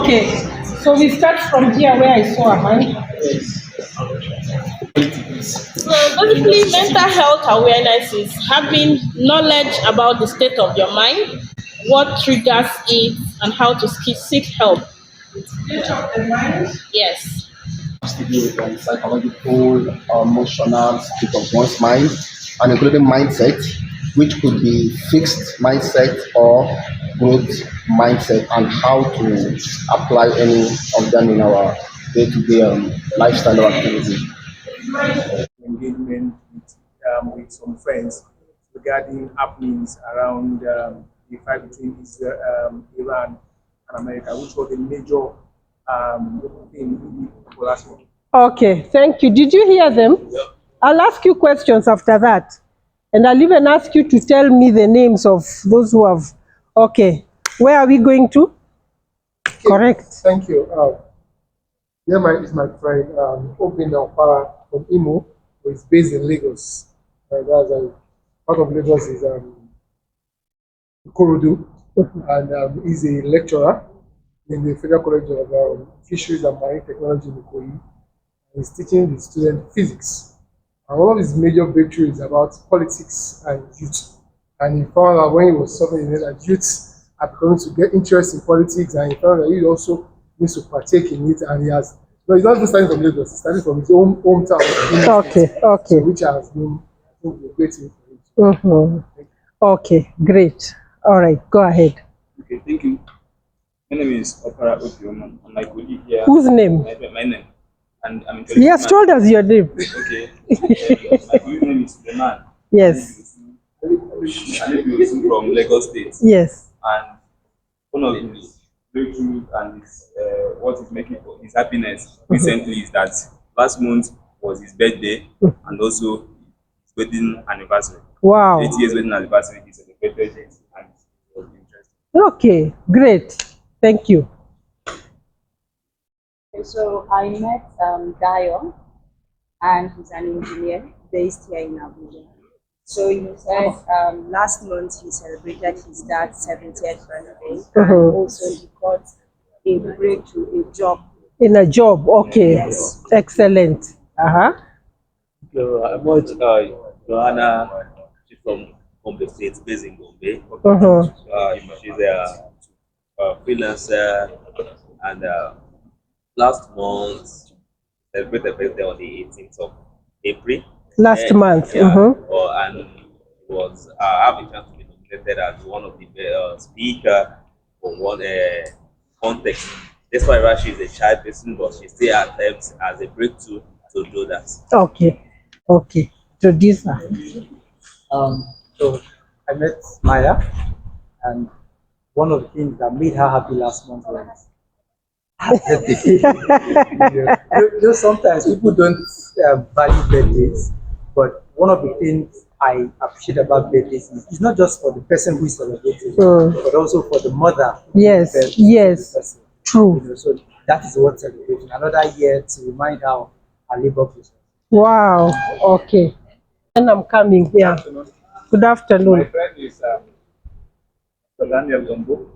Okay, so we start from here where I saw a hand. So basically, mental health awareness is having knowledge about the state of your mind, what triggers it, and how to seek help. State of the mind? Yes. Has to do with psychological, emotional state of one's mind, and including mindset, which could be fixed mindset or growth mindset, and how to apply any of them in our day-to-day lifestyle or activity. Engagement with some friends regarding happenings around the fight between Israel, Iran and America, which was a major thing for last month. Okay, thank you. Did you hear them? I'll ask you questions after that. And I'll even ask you to tell me the names of those who have. Okay, where are we going to? Okay. Correct. Thank you. Here is my friend, Obin Alpara from Imo, who is based in Lagos. That's part of Lagos is Ikorodu, and he's a lecturer in the Federal College of Fisheries and Marine Technology in Ikoyi. He's teaching the student physics. And one of his major breakthroughs is about politics and youth. And he found out when he was suffering that youth are beginning to get interest in politics, and he found that he also needs to partake in it. And he has, no, he's not just starting from Lagos, he's starting from his own hometown. Okay, okay. So which has been, I think, a great thing for him. Okay, great. All right, go ahead. Okay, thank you. My name is Opera Opioman, and my colleague here. Whose name? My name. And I'm He has told us your name. Okay. My colleague name is Suleiman. Yes. From Lagos State. Yes. And one of his breakthroughs and his, what is making for his happiness recently is that last month was his birthday and also his wedding anniversary. Wow. 8 years wedding anniversary, he celebrated it and it was interesting. Okay, great. Thank you. So I met Dayo, and he's an engineer based here in Abuja. So he said last month he celebrated his dad's 70th birthday, and also he got a breakthrough, a job. In a job, okay. Yes. Excellent. So I'm with Joanna. She's from Gombe State, based in Gombe. She's a freelancer, and last month celebrated birthday on the 18th of April. Last month. And it was I have a chance to be nominated as one of the speaker for one context. That's why Rashi is a shy person, but she still attempts as a breakthrough to do that. Okay. Okay. Introduce her. So I met Maya, and one of the things that made her happy last month was sometimes people don't value birthdays, but one of the things I appreciate about birthdays is it's not just for the person who is celebrating, but also for the mother. Yes, yes, true. So that is what celebration. Another year to remind her of her labor process. Wow. Okay. And I'm coming. Yeah. Good afternoon. My friend is Daniel Gombo.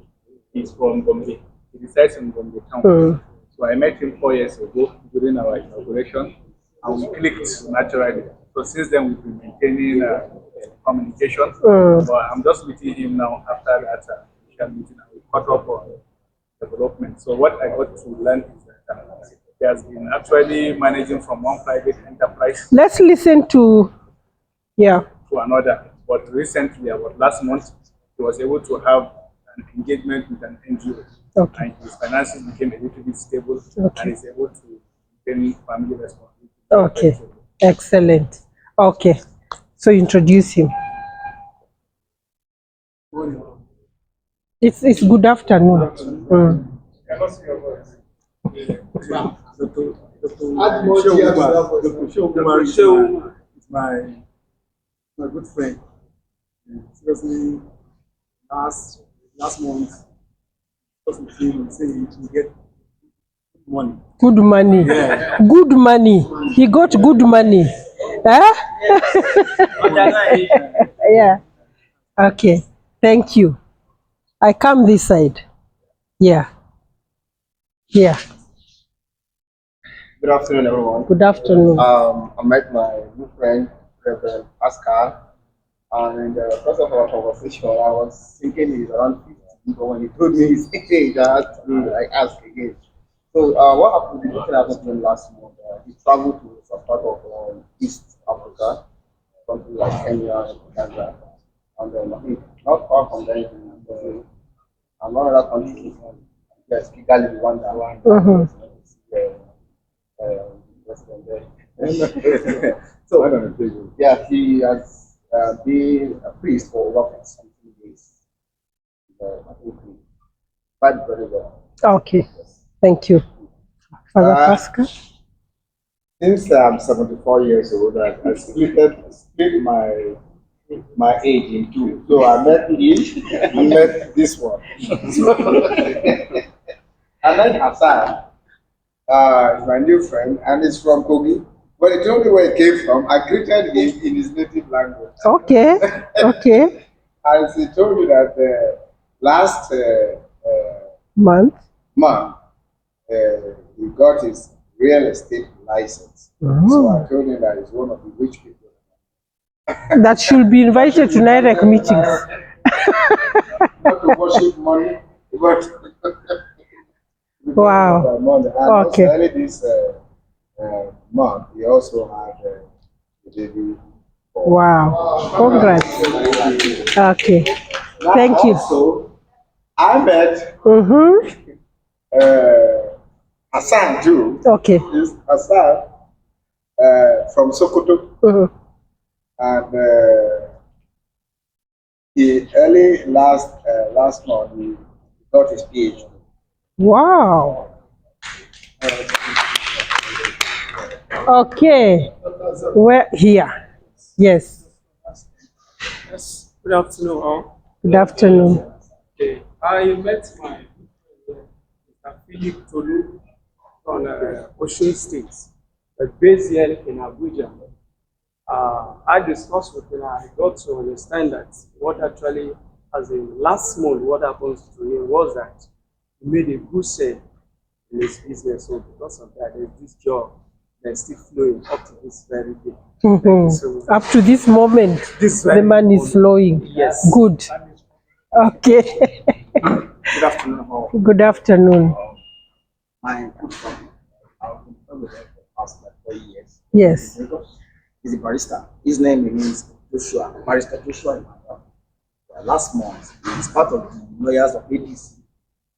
He's from Gombe. He resides in Gombe town. So I met him 4 years ago during our inauguration, and we clicked naturally. So since then we've been maintaining communication. But I'm just meeting him now after that initial meeting, and we caught up on development. So what I got to learn is that he has been actually managing from one private enterprise. Let's listen to another. But recently, about last month, he was able to have an engagement with an NGO. Okay. And his finances became a little bit stable, and he's able to maintain family responsibility. Okay. Excellent. Okay. So introduce him. It's good afternoon. It's my good friend. Seriously, last month, just with him saying he get money. Good money. Yeah. Good money. He got good money. Huh? Yeah. Okay. Thank you. I come this side. Yeah. Yeah. Good afternoon, everyone. Good afternoon. I met my new friend, Reverend Pascal, and in the course of our conversation, I was thinking he's around 50, but when he told me his age, I had to ask again. So, what happened? The meeting happened to him last month. He traveled to some part of East Africa, something like Kenya and Uganda, and I think not far from there, and one other country, yes, Kigali, Rwanda. President there. So, yeah, he has been a priest for over 17 years. I think he quite very well. Okay. Thank you. Father Pascal? Since I'm 74 years old, I split my age in two. So I met him, I met this one. I met Hassan, my new friend, and he's from Kogi. But he told me where he came from. I greeted him in his native language. Okay. Okay. And he told me that last Month? he got his real estate license. So I told him that he's one of the rich people. That should be invited to Nirec meetings. Not to worship money, but Wow. money. And Okay. also early this month, he also had a baby. Wow. Congrats. Okay. Now Thank you. Also, I met Hassan too. Okay. Is Hassan from Sokoto, and he early last month he got his PhD. Wow. Okay. We're here. Yes. Yes. Good afternoon, all. Good afternoon. Okay. I met my Mr. Philip Tolu on Osun State, based here in Abuja. I discussed with him. I got to understand that what actually, as in last month, what happened to him was that he made a good sale in his business. So because of that, there's this job that's still flowing up to this very day. So, Up to this moment, the man is flowing. yes. Good. Okay. Good afternoon, all. Good afternoon. My good friend, I've been friends with him for the past like 4 years. Yes. He's a barrister. His name is Joshua, Barrister Joshua. Last month, he's part of the lawyers of ADC.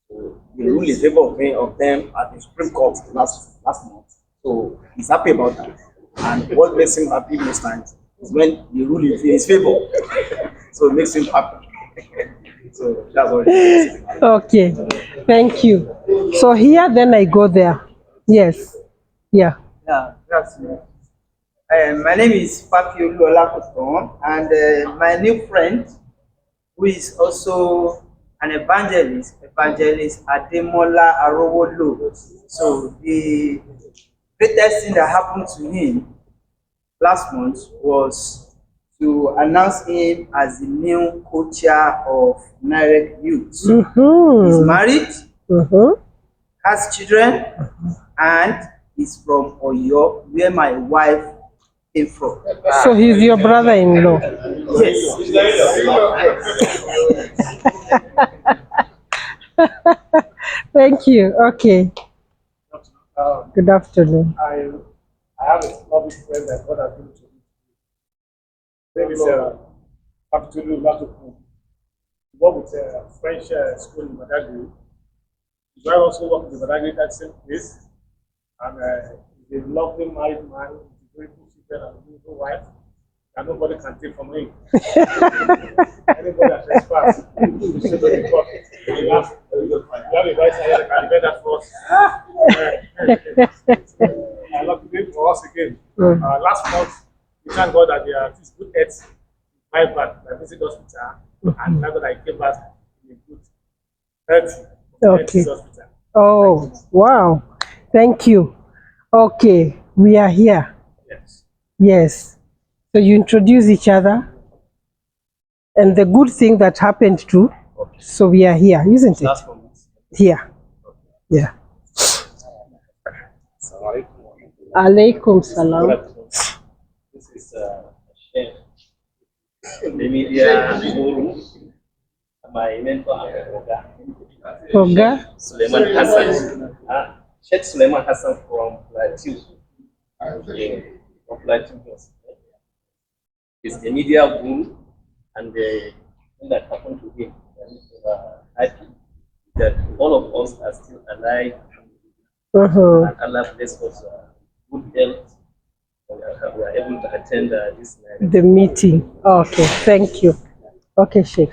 So he ruled in favor of them at the Supreme Court last month. So he's happy about that. And what makes him happy most times is when he rule in his favor. So it makes him happy. So that's what it is. Okay. Thank you. So here, then I go there. Yes. Yeah. Yeah, that's me. My name is Papiolu Olakoton, and my new friend, who is also an evangelist Ademola Arowolo. So the greatest thing that happened to him last month was to announce him as the new co-chair of Nirec Youth. He's married, has children, and is from Oyo, where my wife came from. So he's your brother-in-law. Thank you. Okay. Good afternoon. I have a lovely friend that God has given to me. His name is Abdul Latuku. He worked with French school in Badagry. His wife also worked in Badagry at the same place. And he's a lovely married man, he's a very good and beautiful wife, and nobody can take from him. Anybody that trespass, you should go to court. You have a right side that can that for us. I love to do it for us again. Last month, we thank God that there are these good heads my back, I visited hospital, and thank God I came back in a good health. Okay. Oh, wow. Thank you. Okay, we are here. Yes. Yes. So you introduce each other and the good thing that happened too. So we are here, isn't it? Here. Yeah. Alaikum salam. This is Chef, the media guru, my mentor and Oga. Suleiman Hassan. Sheikh Suleiman Hassan from Plateau. From Plateau. He's the media guru, and the thing that happened to him, happy that all of us are still alive. And Allah bless us good health. We are able to attend this The meeting. Okay, thank you. Okay, Sheikh.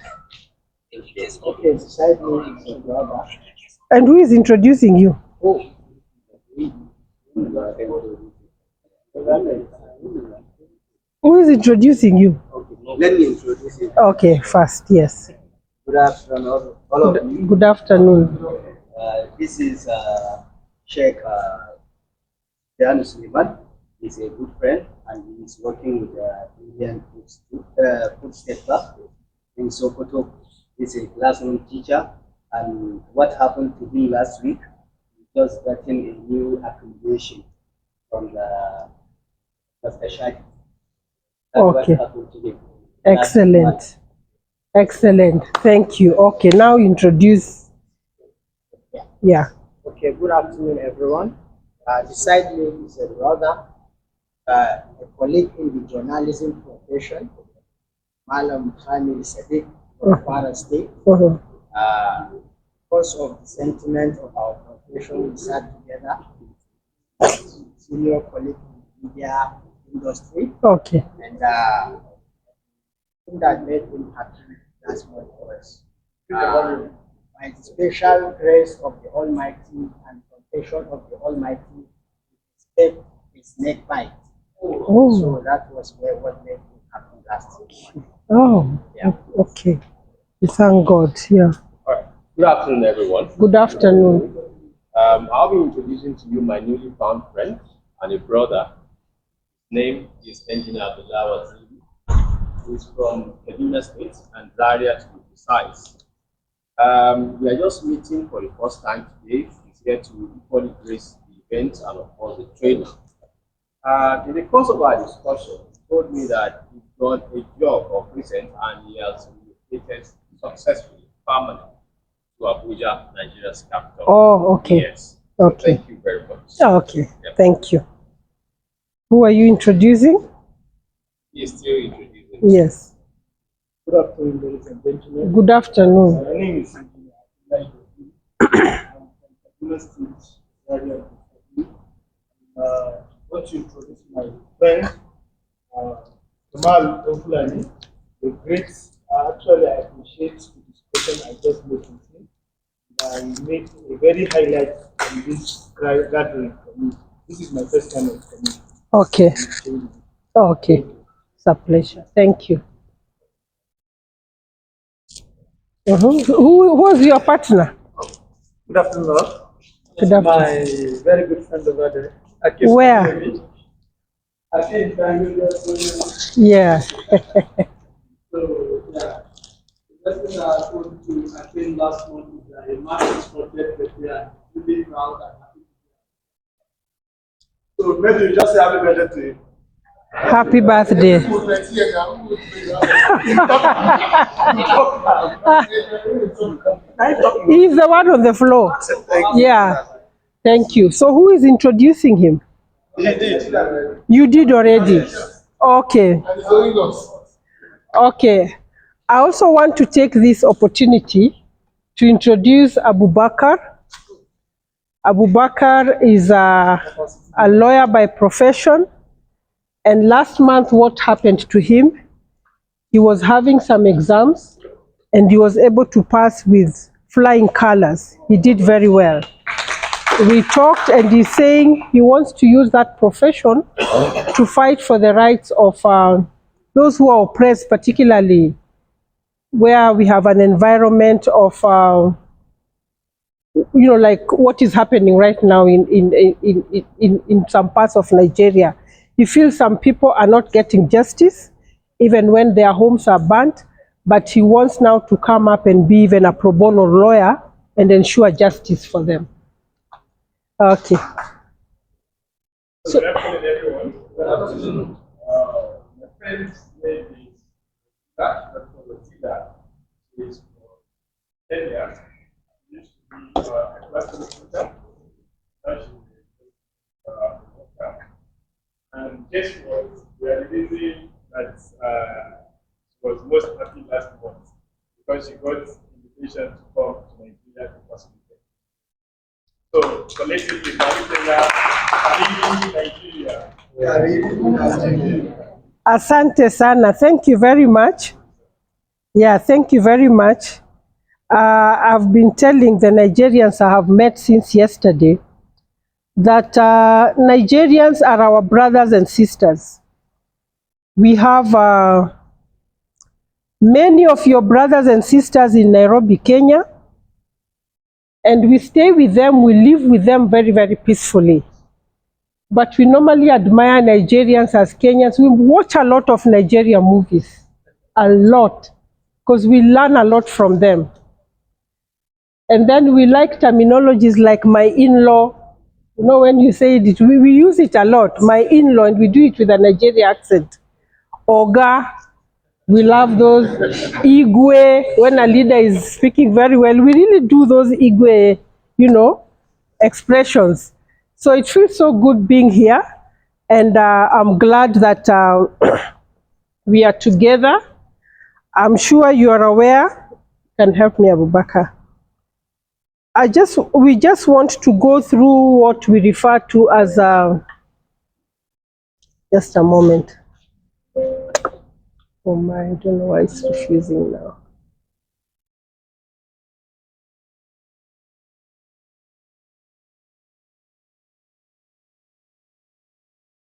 Okay, beside me is your brother. And who is introducing you? Who is introducing you? Let me introduce you. Okay, first, yes. Good afternoon, all of you. Good afternoon. This is Sheikh Dianu Suleiman. He's a good friend and he's working with the Indian food sector in Sokoto. He's a classroom teacher, and what happened to him last week, he just getting a new accreditation from the specialty. That's Okay. what happened to him. Excellent. Excellent. Thank you. Okay, now introduce. Yeah. Okay, good afternoon, everyone. Beside me is a brother, a colleague in the journalism profession, Malam Khamil Sadiq from Kwara State. Because of the sentiment of our profession, we sat together, senior colleague in the media industry. Okay. And thing that made him happy last month for us. By the special grace of the Almighty and protection of the Almighty, escaped his neck bite. Oh. So that was what made him happy last week. Oh, Yeah. okay. We thank God. Yeah. All right. Good afternoon, everyone. Good afternoon. I'll be introducing to you my newly found friend and a brother. His name is Engineer Abdullah Waziri, who is from Kaduna State and Zaria to be precise. We are just meeting for the first time today. He's here to equally grace the event and, of course, the training. In the course of our discussion, he told me that he's got a job of recent and he has relocated successfully, permanently, to Abuja, Nigeria's capital. Oh, okay. Yes. So Okay. thank you very much. Okay. Yep. Thank you. Who are you introducing? He is still introducing. Yes. Good afternoon, ladies and gentlemen. Good afternoon. My name is Engineer Abdullah Waziri. I'm from Kaduna State, Zaria. I want to introduce my friend, Kamal Ofulani, the great. Actually, I appreciate the discussion I just made with him. I made a very highlight on this gathering for me. This is my first time of coming. Okay. Okay. It's a pleasure. Thank you. Who was your partner? Good afternoon. Good afternoon. My very good friend over there. Where? I came to Yeah. So, yeah. The best thing I want to attain last month is a master's project that we are really proud and happy to do. So, maybe you just say happy birthday to him. Happy birthday. He's the one on the floor. Yeah. Thank you. So who is introducing him? You did already. Okay. Okay. I also want to take this opportunity to introduce Abu Bakar. Abu Bakar is a lawyer by profession. And last month, what happened to him, he was having some exams and he was able to pass with flying colors. He did very well. We talked and he's saying he wants to use that profession to fight for the rights of those who are oppressed, particularly where we have an environment of, like what is happening right now in some parts of Nigeria. He feels some people are not getting justice, even when their homes are burnt, but he wants now to come up and be even a pro bono lawyer and ensure justice for them. Okay. So, good afternoon, everyone. Good afternoon. My friend's name is Dr. ROZILLA. She is from Kenya. She used to be a classroom teacher. Now she's a worker. And guess what? We are releasing that she was most happy last month because she got invitation to come to Nigeria to facilitate. So collectively, Maritela, Nigeria. asante sana. Thank you very much. Yeah, thank you very much. I've been telling the Nigerians I have met since yesterday that Nigerians are our brothers and sisters. We have many of your brothers and sisters in Nairobi, Kenya, and we stay with them, we live with them very, very peacefully. But we normally admire Nigerians as Kenyans. We watch a lot of Nigerian movies, a lot, because we learn a lot from them. And then we like terminologies like my in-law. You know, when you say it, we use it a lot, my in-law, and we do it with a Nigerian accent. Oga, we love those. Igwe, when a leader is speaking very well, we really do those Igwe, you know, expressions. So it feels so good being here. And I'm glad that we are together. I'm sure you are aware. You can help me, Abubakar. We just want to go through what we refer to as just a moment. Oh my, I don't know why it's refusing now.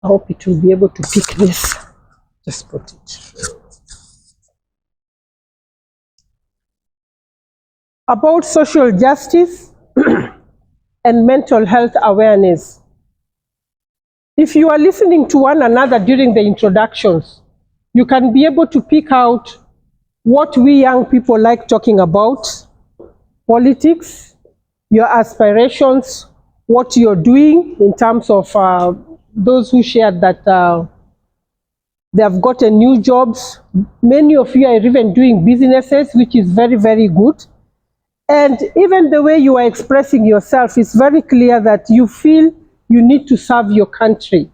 I hope it will be able to pick this. Just put it. About social justice and mental health awareness. If you are listening to one another during the introductions, you can be able to pick out what we young people like talking about, politics, your aspirations, what you're doing in terms of those who shared that they have gotten new jobs. Many of you are even doing businesses, which is very, very good. And even the way you are expressing yourself is very clear that you feel you need to serve your country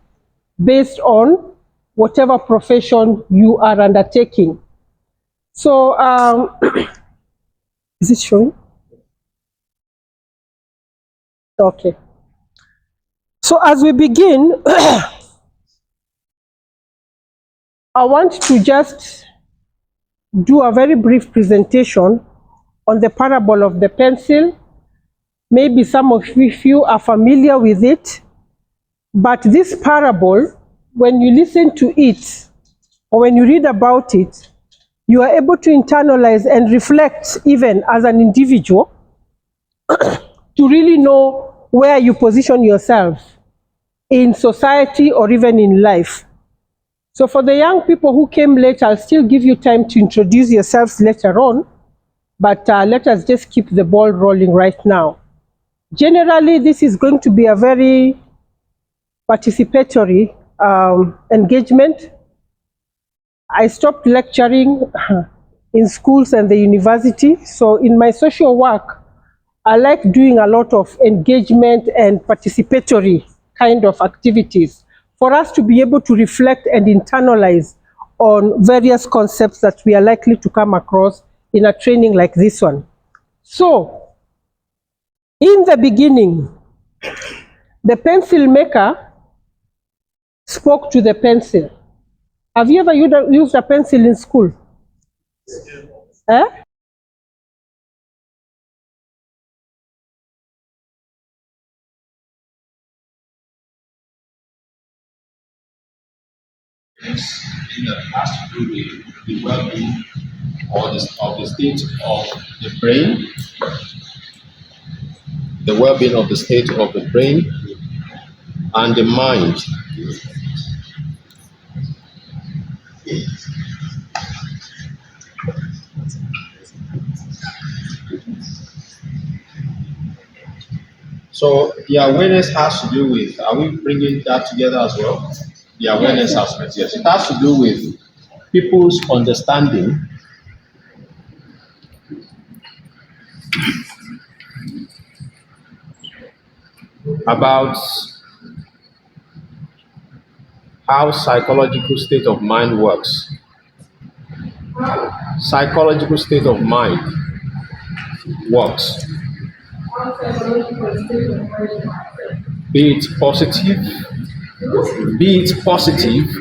based on whatever profession you are undertaking. So, is it showing? Okay. So as we begin, I want to just do a very brief presentation on the parable of the pencil. Maybe some of you are familiar with it, but this parable, when you listen to it or when you read about it, you are able to internalize and reflect even as an individual to really know where you position yourself in society or even in life. So for the young people who came late, I'll still give you time to introduce yourselves later on, but let us just keep the ball rolling right now. Generally, this is going to be a very participatory engagement. I stopped lecturing in schools and the university, so in my social work, I like doing a lot of engagement and participatory kind of activities for us to be able to reflect and internalize on various concepts that we are likely to come across in a training like this one. So, in the beginning, the pencil maker spoke to the pencil. Have you ever used a pencil in school? Eh? That has to do with the well-being or the state of the brain, the well-being of the state of the brain and the mind. So the awareness has to do with, are we bringing that together as well? The awareness aspect, yes. It has to do with people's understanding about how psychological state of mind works. Psychological state of mind works. Be it positive,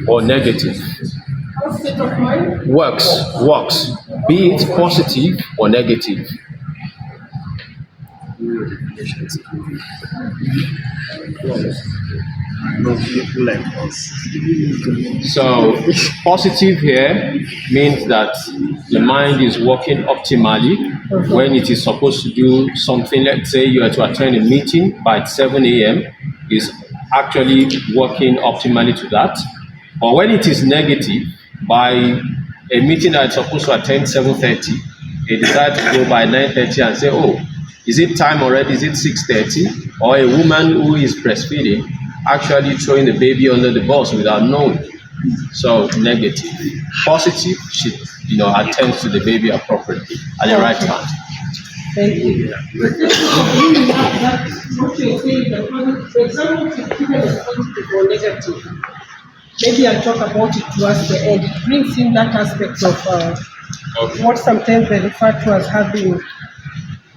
or negative. Works. Be it positive or negative. So positive here means that the mind is working optimally when it is supposed to do something. Let's say you are to attend a meeting by 7 a.m. is actually working optimally to that. Or when it is negative, by a meeting that is supposed to attend 7:30, they decide to go by 9:30 and say, oh, is it time already? Is it 6:30? Or a woman who is breastfeeding actually throwing the baby under the bus without knowing. So negative. Positive should, attend to the baby appropriately at the right time. Thank you. What you're saying, for example, if you give a positive or negative, maybe I'll talk about it towards the end. It brings in that aspect of what sometimes they refer to as having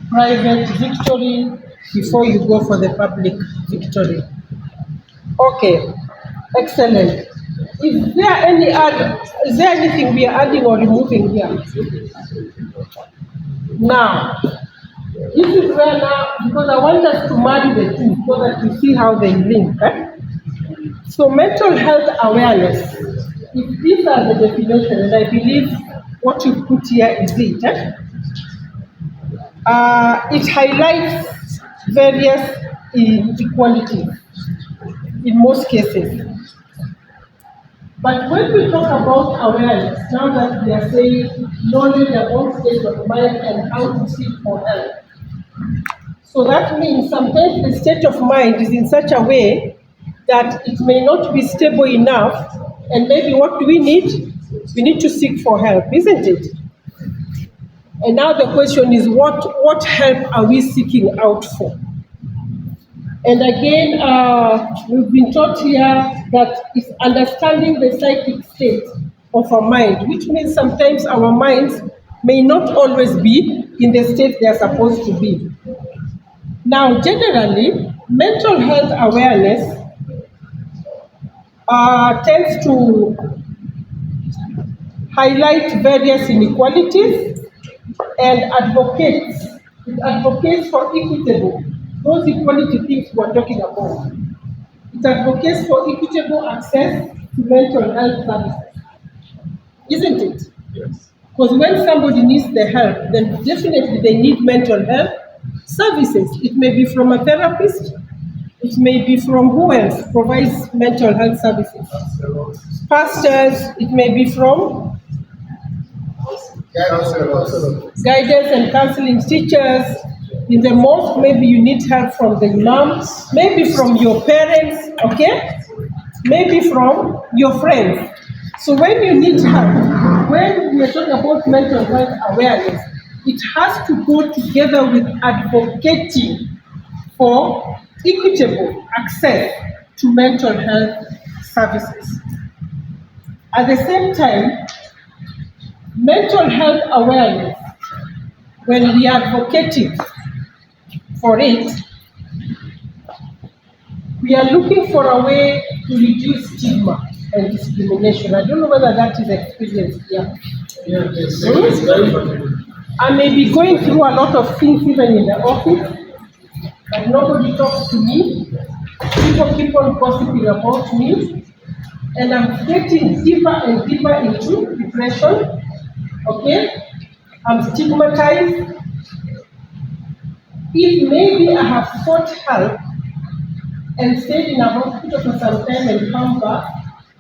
private victory before you go for the public victory. Okay, excellent. Is there anything we are adding or removing here? Now, this is where now, because I want us to marry the two so that you see how they link. So mental health awareness, if these are the definitions, and I believe what you put here is it. It highlights various inequalities in most cases. But when we talk about awareness, now that we are saying knowing your own state of mind and how to seek for help. So that means sometimes the state of mind is in such a way that it may not be stable enough, and maybe what do we need? We need to seek for help, isn't it? And now the question is, what help are we seeking out for? And again, we've been taught here that it's understanding the psychic state of our mind, which means sometimes our minds may not always be in the state they're supposed to be. Now, generally, mental health awareness tends to highlight various inequalities and advocates for equitable, those equality things we're talking about. It advocates for equitable access to mental health services, isn't it? Yes. Because when somebody needs the help, then definitely they need mental health services. It may be from a therapist, it may be from who else provides mental health services? Pastors, it may be from guidance and counseling teachers. In the mosque, maybe you need help from the imam, maybe from your parents, okay? Maybe from your friends. So when you need help, when we are talking about mental health awareness, it has to go together with advocating for equitable access to mental health services. At the same time, mental health awareness, when we are advocating for it, we are looking for a way to reduce stigma and discrimination. I don't know whether that is experienced here. I may be going through a lot of things even in the office, but nobody talks to me. People keep on gossiping about me, and I'm getting deeper and deeper into depression. Okay? I'm stigmatized. If maybe I have sought help and stayed in a hospital for some time and come back,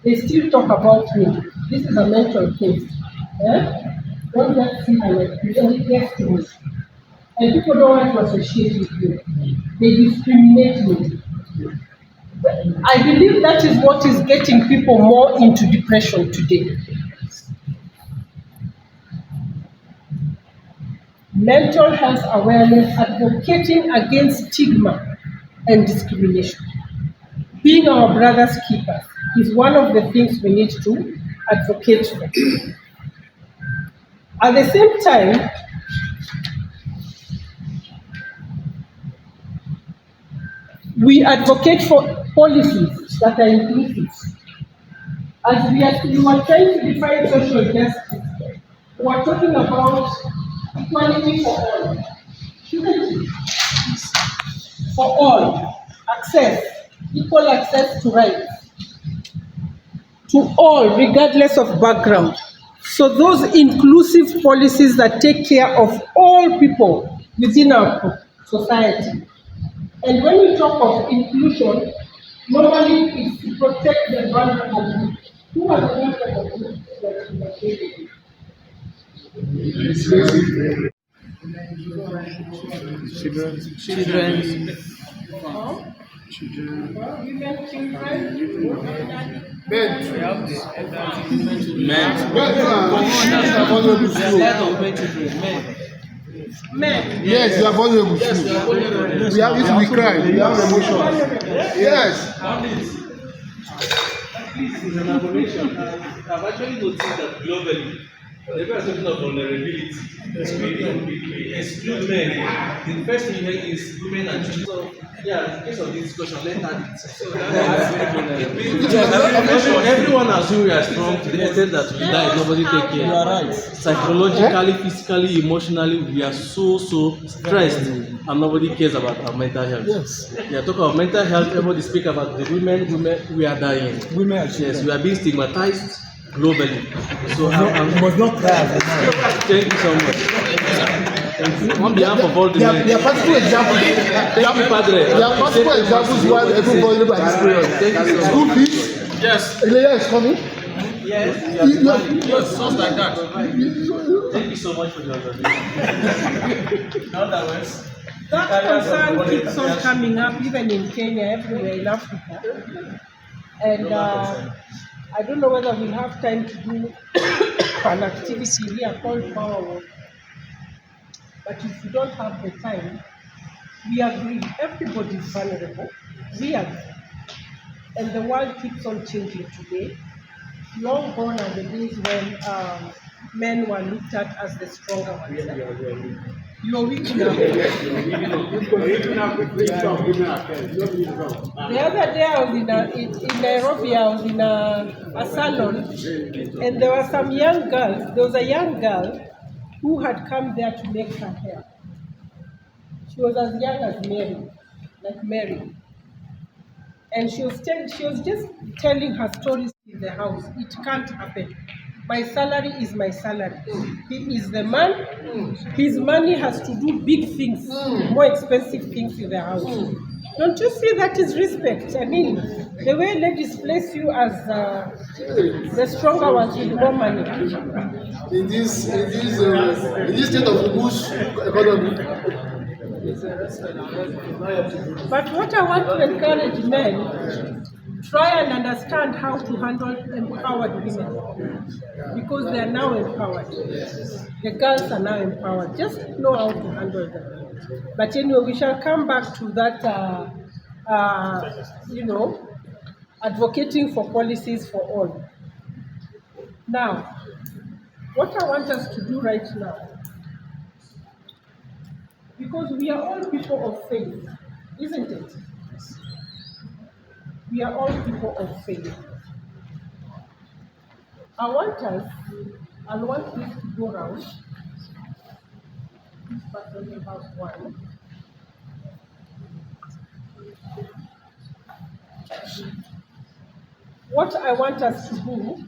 they still talk about me. This is a mental case. Don't just see how it gets to me. and people don't want to associate with you. They discriminate you. I believe that is what is getting people more into depression today. Mental health awareness, advocating against stigma and discrimination. Being our brother's keeper is one of the things we need to advocate for. At the same time, we advocate for policies that are inclusive. As we are trying to define social justice, we are talking about equality for all, equity for all, access, equal access to rights, to all, regardless of background. So those inclusive policies that take care of all people within our society. And when we talk of inclusion, normally it's to protect the vulnerable group. Who are the vulnerable groups that we are dealing with? Children. Women, children, men. Yes, we are vulnerable. We have it, we cry, we have emotion. Yes. In an abomination, I've actually noticed that globally, the perception of vulnerability we exclude men. The first thing you hear is women and children. So, yeah, in case of this discussion, let's have it. So everyone assumes we are strong to the extent that we die, nobody take care. You are right. Psychologically, physically, emotionally, we are so stressed, and nobody cares about our mental health. Yes. Yeah, talk about mental health, everybody speak about the women, we are dying. Women, yes, we are being stigmatized globally. So I must not cry. Thank you so much. Thank you. On behalf of all the men. There are practical examples. Thank you, Padre. There are practical examples why everybody by this period. Thank you so School much. fees. Yes. Leia is coming. Yes. Yes, just like that. Thank you so much for your observation. Otherwise, that concern keeps on coming up, even in Kenya, everywhere in Africa. And I don't know whether we have time to do an activity here called Power Walk. But if you don't have the time, we agree. Everybody is vulnerable. We agree. And the world keeps on changing today. Long gone are the days when men were looked at as the stronger ones. You are weak now. The other day I was in Nairobi, I was in a salon, and there were some young girls. There was a young girl who had come there to make her hair. She was as young as Mary, like Mary. And she was just telling her stories in the house. It can't happen. My salary is my salary. He is the man. His money has to do big things, more expensive things in the house. Don't you see that is respect? I mean, the way ladies place you as the stronger ones with more money. In this state of the bush economy. But what I want to encourage men, try and understand how to handle empowered women, because they are now empowered. The girls are now empowered. Just know how to handle them. But anyway, we shall come back to that, advocating for policies for all. Now, what I want us to do right now, because we are all people of faith, isn't it? We are all people of faith. I want this to go around. This person has one. What I want us to do,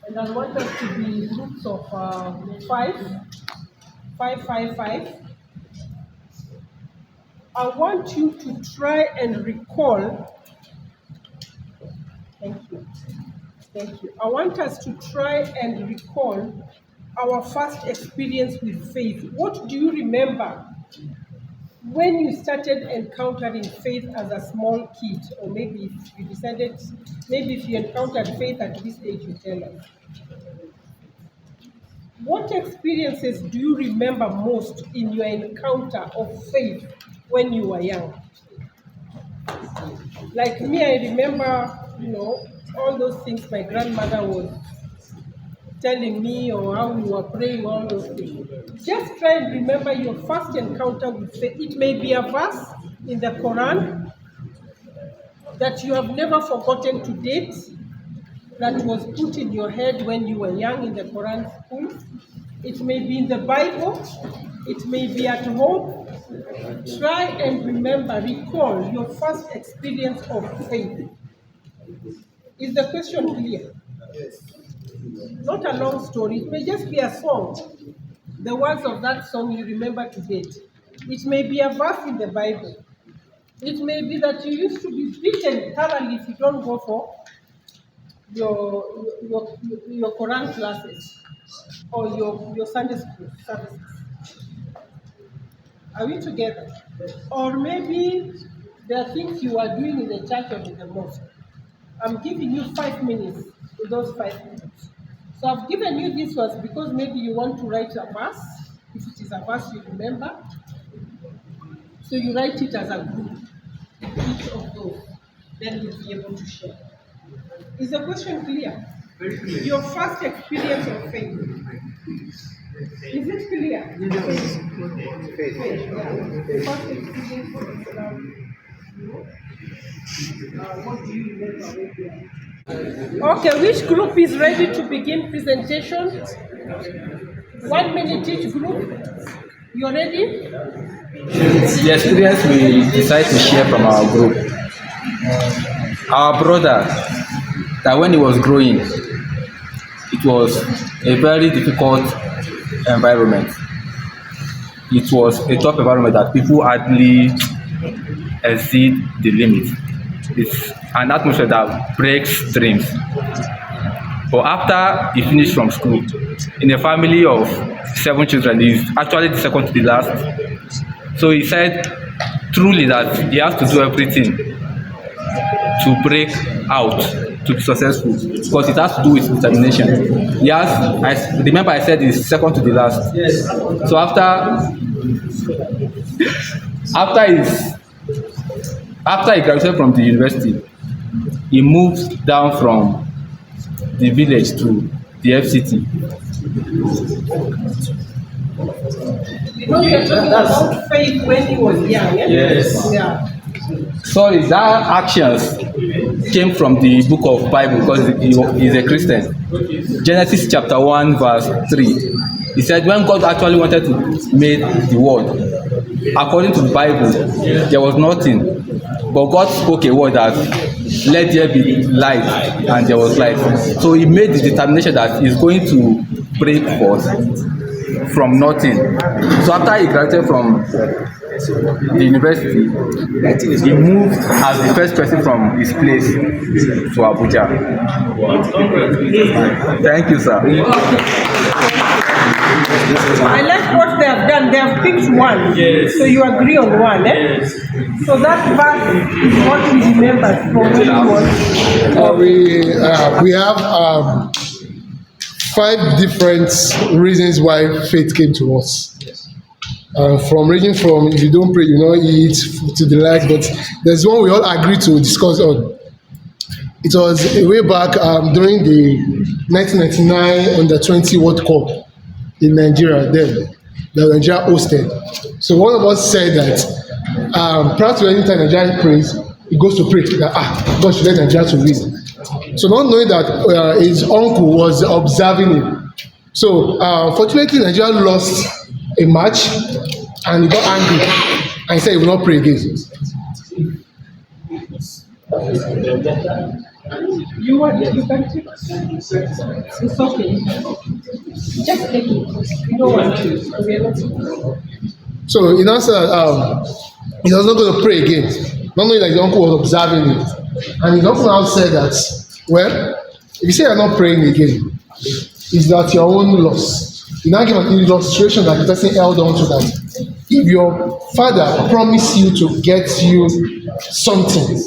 and I want us to be in groups of 5. I want you to try and recall. Thank you. I want us to try and recall our first experience with faith. What do you remember when you started encountering faith as a small kid? Or maybe if you decided, maybe if you encountered faith at this age, you tell us. What experiences do you remember most in your encounter of faith when you were young? Like me, I remember, all those things my grandmother was telling me, or how we were praying, all those things. Just try and remember your first encounter with faith. It may be a verse in the Quran that you have never forgotten to date, that was put in your head when you were young in the Quran school. It may be in the Bible. It may be at home. Try and remember, recall your first experience of faith. Is the question clear? Not a long story. It may just be a song. The words of that song you remember to date. It may be a verse in the Bible. It may be that you used to be beaten thoroughly if you don't go for your Quran classes or your Sunday school services. Are we together? Or maybe there are things you are doing in the church or in the mosque. I'm giving you 5 minutes to those 5 minutes. So I've given you this was because maybe you want to write a verse, if it is a verse you remember. So you write it as a group, each of those, then you'll be able to share. Is the question clear? Very clear. Your first experience of faith. Is it clear? Yes. Faith. Yeah. First experience of Islam. What do you remember? Okay, which group is ready to begin presentation? 1 minute each group. You ready? The experience we decide to share from our group. Our brother, that when he was growing, it was a very difficult environment. It was a tough environment that people hardly exceed the limit. It's an atmosphere that breaks dreams. But after he finished from school, in a family of 7 children, he's actually the second to the last. So he said truly that he has to do everything to break out, to be successful, because it has to do with determination. Remember I said he's second to the last. Yes. So after he graduated from the university, he moved down from the village to the FCT. You're talking about faith when he was young, eh? Yes. Yeah. Sorry, that actions came from the book of Bible because he's a Christian. Genesis chapter 1 verse 3. He said when God actually wanted to make the world, according to the Bible, there was nothing. But God spoke a word that let there be light, and there was light. So he made the determination that he's going to break forth from nothing. So after he graduated from the university, he moved as the first person from his place to Abuja. Thank you, sir. I like what they have done. They have picked one. Yes. So you agree on one, eh? Yes. So that verse is what we remember from when we was. We have 5 different reasons why faith came to us. From ranging from if you don't pray, you don't eat, to the likes, but there's one we all agree to discuss on. It was way back during the 1999 Under-20 World Cup in Nigeria then, that Nigeria hosted. So one of us said that prior to any time Nigeria prays, he goes to pray that God should let Nigeria to win. So not knowing that his uncle was observing him. So fortunately Nigeria lost a match and he got angry and he said he will not pray again. You can take it. It's okay. Just take it. You don't want to. So in answer, he was not going to pray again, not knowing that his uncle was observing it. And his uncle now said that, well, if you say you're not praying again, it's that your own loss. You now give an illustration that the person held on to, that if your father promised you to get you something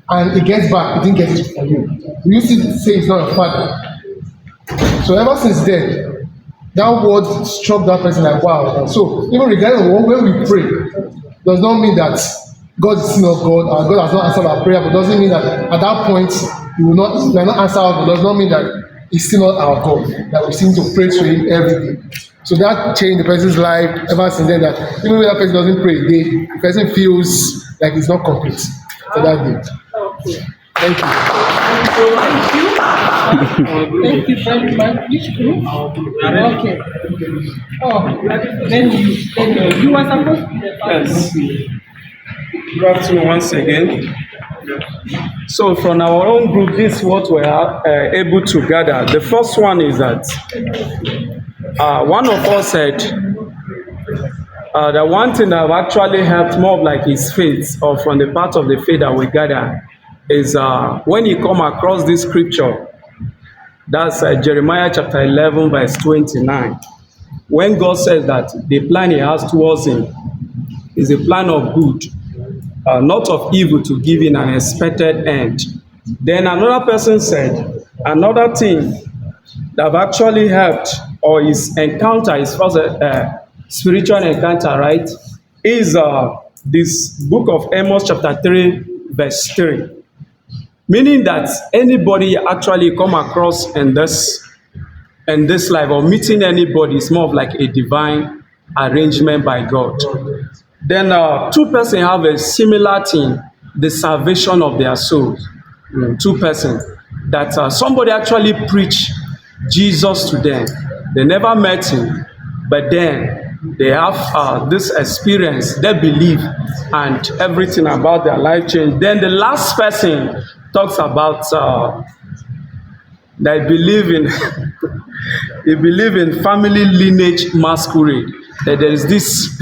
and he gets back, he didn't get it for you, will you still say it's not your father? So ever since then, that word struck that person like, wow. So even regarding when we pray, does not mean that God is not God, or God has not answered our prayer, but doesn't mean that at that point you will not answer us, but does not mean that He's still not our God, that we seem to pray to Him every day. So that changed the person's life ever since then, that even when that person doesn't pray a day, the person feels like it's not complete for that day. Okay. Thank you. Thank you very much. Which group? Okay. Oh, then you were supposed to be the first. Yes. Good afternoon once again. So from our own group, this is what we are able to gather. The first one is that one of us said the one thing that have actually helped more of like his faith, or from the part of the faith that we gather, is when you come across this scripture, that's Jeremiah chapter 11 verse 29. When God says that the plan He has towards him is a plan of good, not of evil, to give him an expected end. Then another person said, another thing that have actually helped, or his encounter, his first spiritual encounter, right, is this book of Amos chapter 3 verse 3. Meaning that anybody actually come across in this life, or meeting anybody, is more of like a divine arrangement by God. Then two persons have a similar thing, the salvation of their souls. Two persons that somebody actually preached Jesus to them. They never met him, but then they have this experience, they believe, and everything about their life changed. Then the last person talks about that believe in they believe in family lineage masquerade, that there is this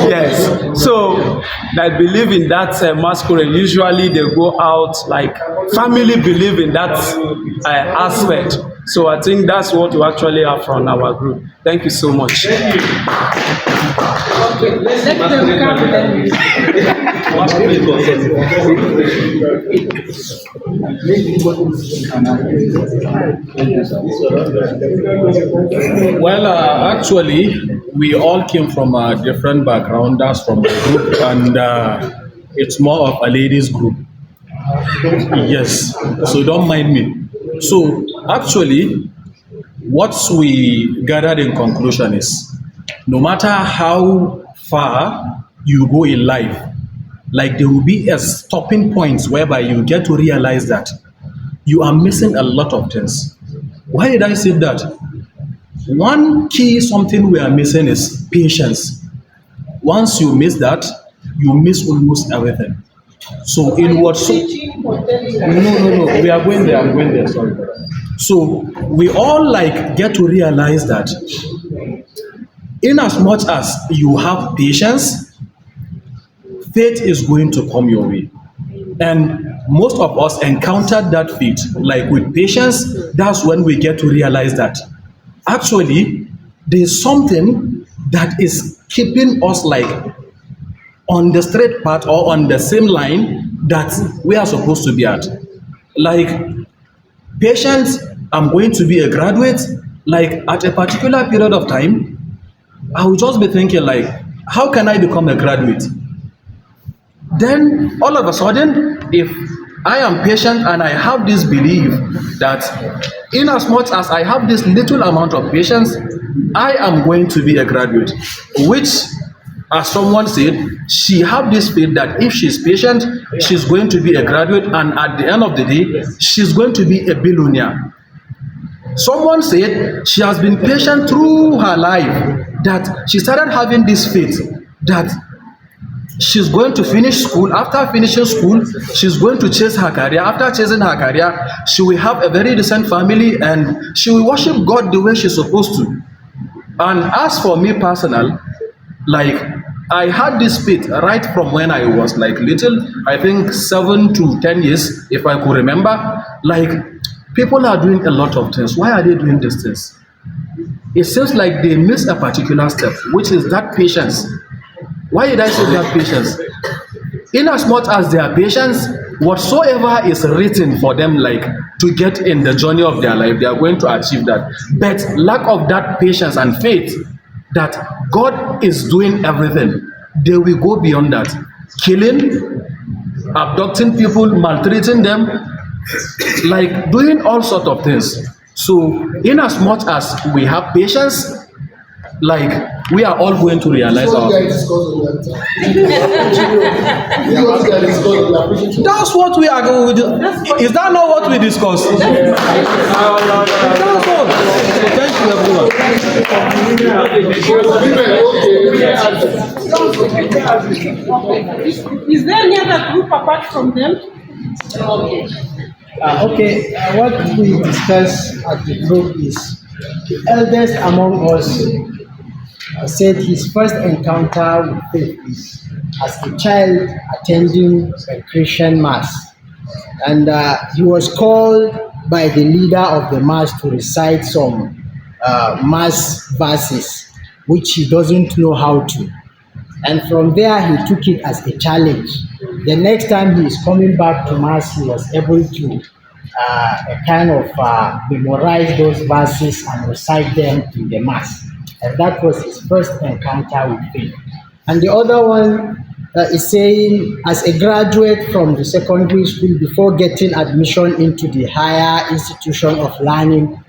yes, so that believe in that masquerade. Usually they go out, like family believe in that aspect. So I think that's what we actually have from our group. Thank you so much. Well, actually, we all came from a different background. That's from the group, and it's more of a ladies' group. Yes, so don't mind me. So, actually, what we gathered in conclusion is, no matter how far you go in life, like there will be a stopping point whereby you get to realize that you are missing a lot of things. Why did I say that? One key something we are missing is patience. Once you miss that, you miss almost everything. So in what so no, we are going there, I'm going there, sorry. So we all like get to realize that in as much as you have patience, faith is going to come your way. And most of us encountered that faith, like with patience. That's when we get to realize that actually there's something that is keeping us like on the straight path, or on the same line that we are supposed to be at. Like patience, I'm going to be a graduate. Like at a particular period of time, I will just be thinking like, how can I become a graduate? Then all of a sudden, if I am patient and I have this belief that in as much as I have this little amount of patience, I am going to be a graduate, which, as someone said, she have this faith that if she's patient, she's going to be a graduate, and at the end of the day, she's going to be a billionaire. Someone said she has been patient through her life, that she started having this faith that she's going to finish school. After finishing school, she's going to chase her career. After chasing her career, she will have a very decent family and she will worship God the way she's supposed to. And as for me personal, like I had this faith right from when I was like little, I think 7 to 10 years, if I could remember. Like People are doing a lot of things. Why are they doing these things? It seems like they miss a particular step, which is that patience. Why did I say that patience? In as much as their patience, whatsoever is written for them, like to get in the journey of their life, they are going to achieve that. But lack of that patience and faith that God is doing everything, they will go beyond that. Killing, abducting people, maltreating them, like doing all sort of things. So in as much as we have patience, like we are all going to realize our that's what we are going to do. Is that not what we discussed? That's all. So thank you, everyone. Is there any other group apart from them? What we discussed at the group is the eldest among us said his first encounter with faith is as a child attending a Christian mass, and he was called by the leader of the mass to recite some mass verses which he doesn't know how to, and from there he took it as a challenge. The next time he is coming back to mass, he was able to memorize those verses and recite them in the mass. And that was his first encounter with faith. And the other one is saying, as a graduate from the secondary school, before getting admission into the higher institution of learning,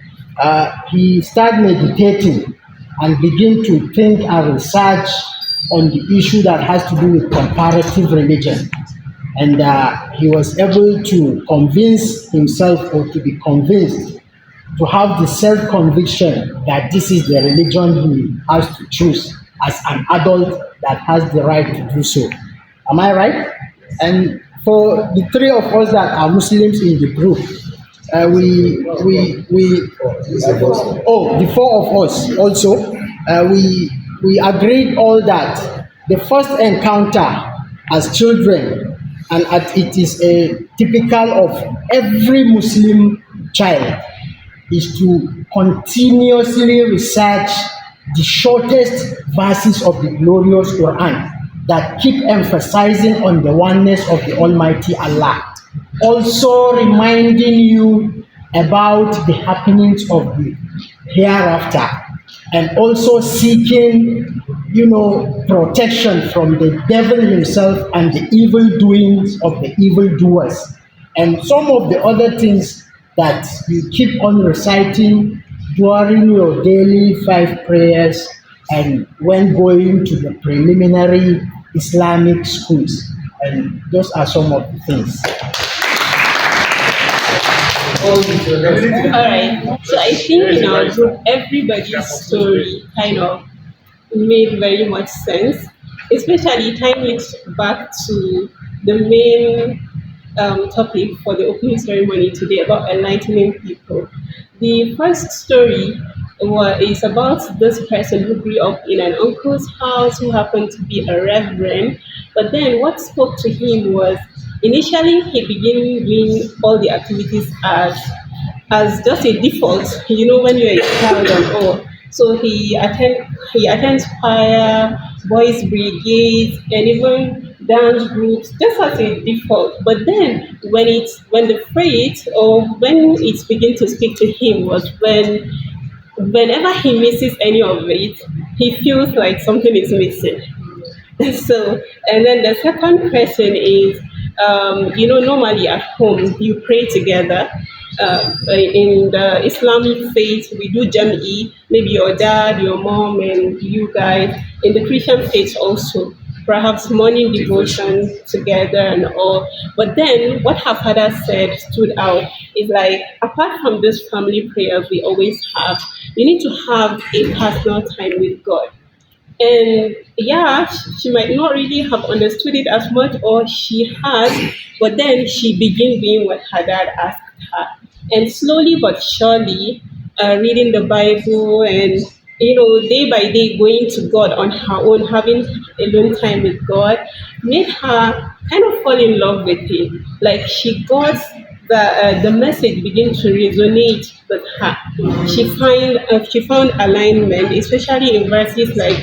he started meditating and begin to think and research on the issue that has to do with comparative religion. And he was able to convince himself, or to be convinced, to have the self-conviction that this is the religion he has to choose as an adult that has the right to do so. Am I right? And for the three of us that are Muslims in the group, the four of us also, we agreed all that the first encounter as children, and it is a typical of every Muslim child, is to continuously research the shortest verses of the glorious Quran that keep emphasizing on the oneness of the Almighty Allah. Also reminding you about the happenings of the hereafter, and also seeking, protection from the devil himself and the evil doings of the evildoers, and some of the other things that you keep on reciting during your daily 5 prayers and when going to the preliminary Islamic schools. And those are some of the things. All right. So I think in our group, everybody's story kind of made very much sense, especially tying it back to the main topic for the opening ceremony today about enlightening people. The first story is about this person who grew up in an uncle's house who happened to be a reverend, but then what spoke to him was initially he began doing all the activities as just a default, when you're a child and all. So he attends choir, boys brigades, and even dance groups just as a default. But then when the faith or when it began to speak to him was whenever he misses any of it, he feels like something is missing. So, and then the second question is, normally at home you pray together. In the Islamic faith, we do Jam'i, maybe your dad, your mom, and you guys. In the Christian faith also, perhaps morning devotion together and all. But then what her father said stood out is like, apart from this family prayers we always have, you need to have a personal time with God. And yeah, she might not really have understood it as much, or she has, but then she began doing what her dad asked her. And slowly but surely, reading the Bible and, day by day going to God on her own, having alone time with God, made her kind of fall in love with Him. Like she got the message began to resonate with her. She found alignment, especially in verses like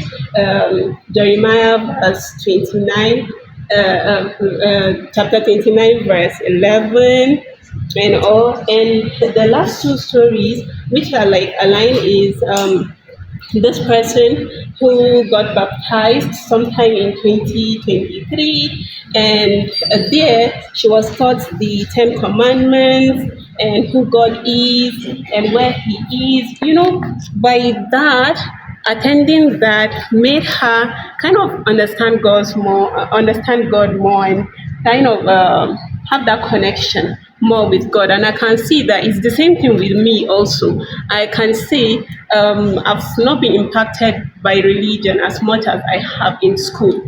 Jeremiah verse 29, chapter 29 verse 11 and all. And the last two stories which are like aligned is this person who got baptized sometime in 2023, and there she was taught the 10 Commandments and who God is and where He is. By that, attending that made her kind of understand God more, and kind of have that connection more with God. And I can see that it's the same thing with me also. I can say I've not been impacted by religion as much as I have in school,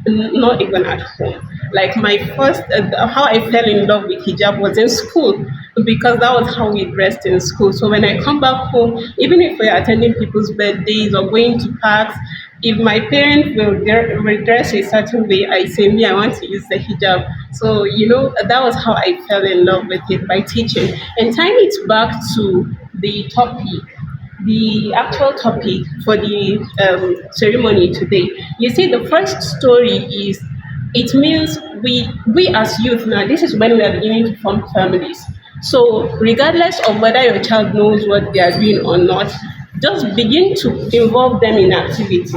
not even at home. Like my first, how I fell in love with hijab was in school, because that was how we dressed in school. So when I come back home, even if we're attending people's birthdays or going to parks, if my parents will dress a certain way, I say, me, I want to use the hijab. So, that was how I fell in love with it, by teaching. And tying it back to the actual topic for the ceremony today, you see, the first story is, it means we as youth now, this is when we are beginning to form families. So regardless of whether your child knows what they are doing or not, just begin to involve them in activities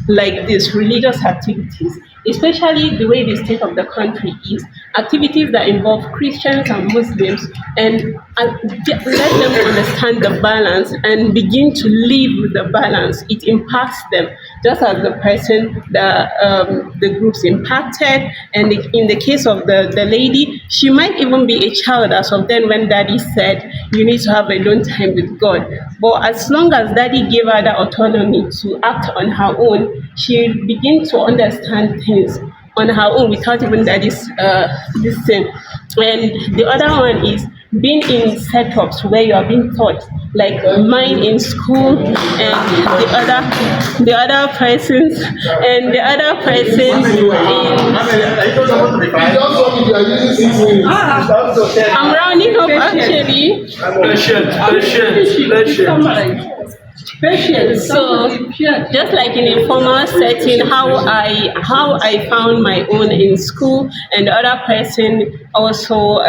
like this, religious activities, especially the way the state of the country is, activities that involve Christians and Muslims, and let them understand the balance and begin to live with the balance. It impacts them, just as the person the groups impacted. And in the case of the lady, she might even be a child as of then, when daddy said, you need to have alone time with God. But as long as daddy gave her the autonomy to act on her own, she begin to understand things on her own without even daddy's listen. And the other one is being in setups where you are being taught, like mine in school, and the other persons in I'm rounding up actually. Patience. So just like in a formal setting, how I found my own in school, and the other person also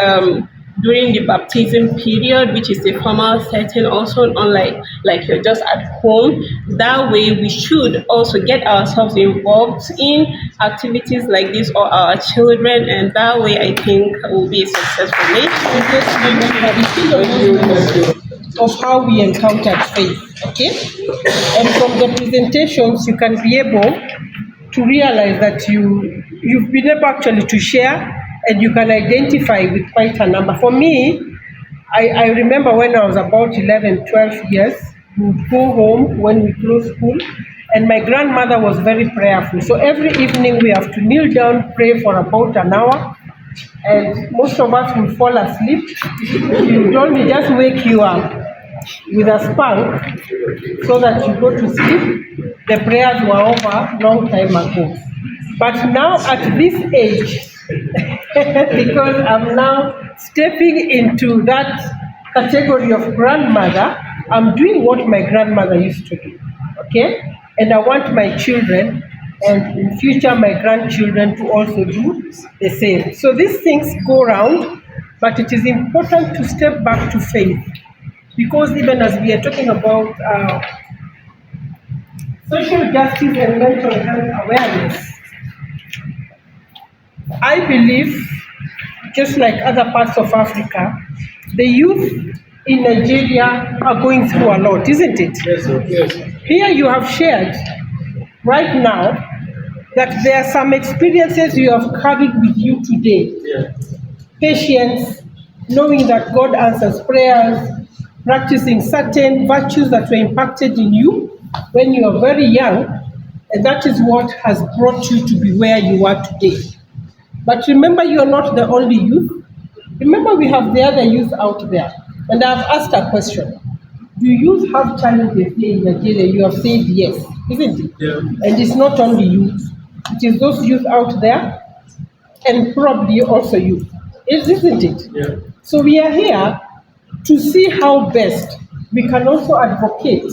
during the baptism period, which is a formal setting, also unlike like you're just at home. That way we should also get ourselves involved in activities like this, or our children, and that way I think we'll be a successful nation. Of how we encountered faith, okay? And from the presentations, you can be able to realize that you've been able actually to share, and you can identify with quite a number. For me, I remember when I was about 11, 12 years, we would go home when we closed school, and my grandmother was very prayerful. So every evening we have to kneel down, pray for about an hour, and most of us will fall asleep. She would only just wake you up with a spank so that you go to sleep. The prayers were over long time ago. But now at this age, because I'm now stepping into that category of grandmother, I'm doing what my grandmother used to do, okay? And I want my children, and in future my grandchildren, to also do the same. So these things go round, but it is important to step back to faith, because even as we are talking about social justice and mental health awareness, I believe, just like other parts of Africa, the youth in Nigeria are going through a lot, isn't it? Yes, sir. Yes. Here you have shared right now that there are some experiences you have carried with you today. Yeah. Patience, knowing that God answers prayers, practicing certain virtues that were impacted in you when you were very young, and that is what has brought you to be where you are today. But remember, you are not the only youth. Remember, we have the other youth out there. And I've asked a question. Do youth have challenges here in Nigeria? You have said yes, isn't it? Yeah. And it's not only youth. It is those youth out there, and probably also youth. Isn't it? Yeah. So we are here to see how best we can also advocate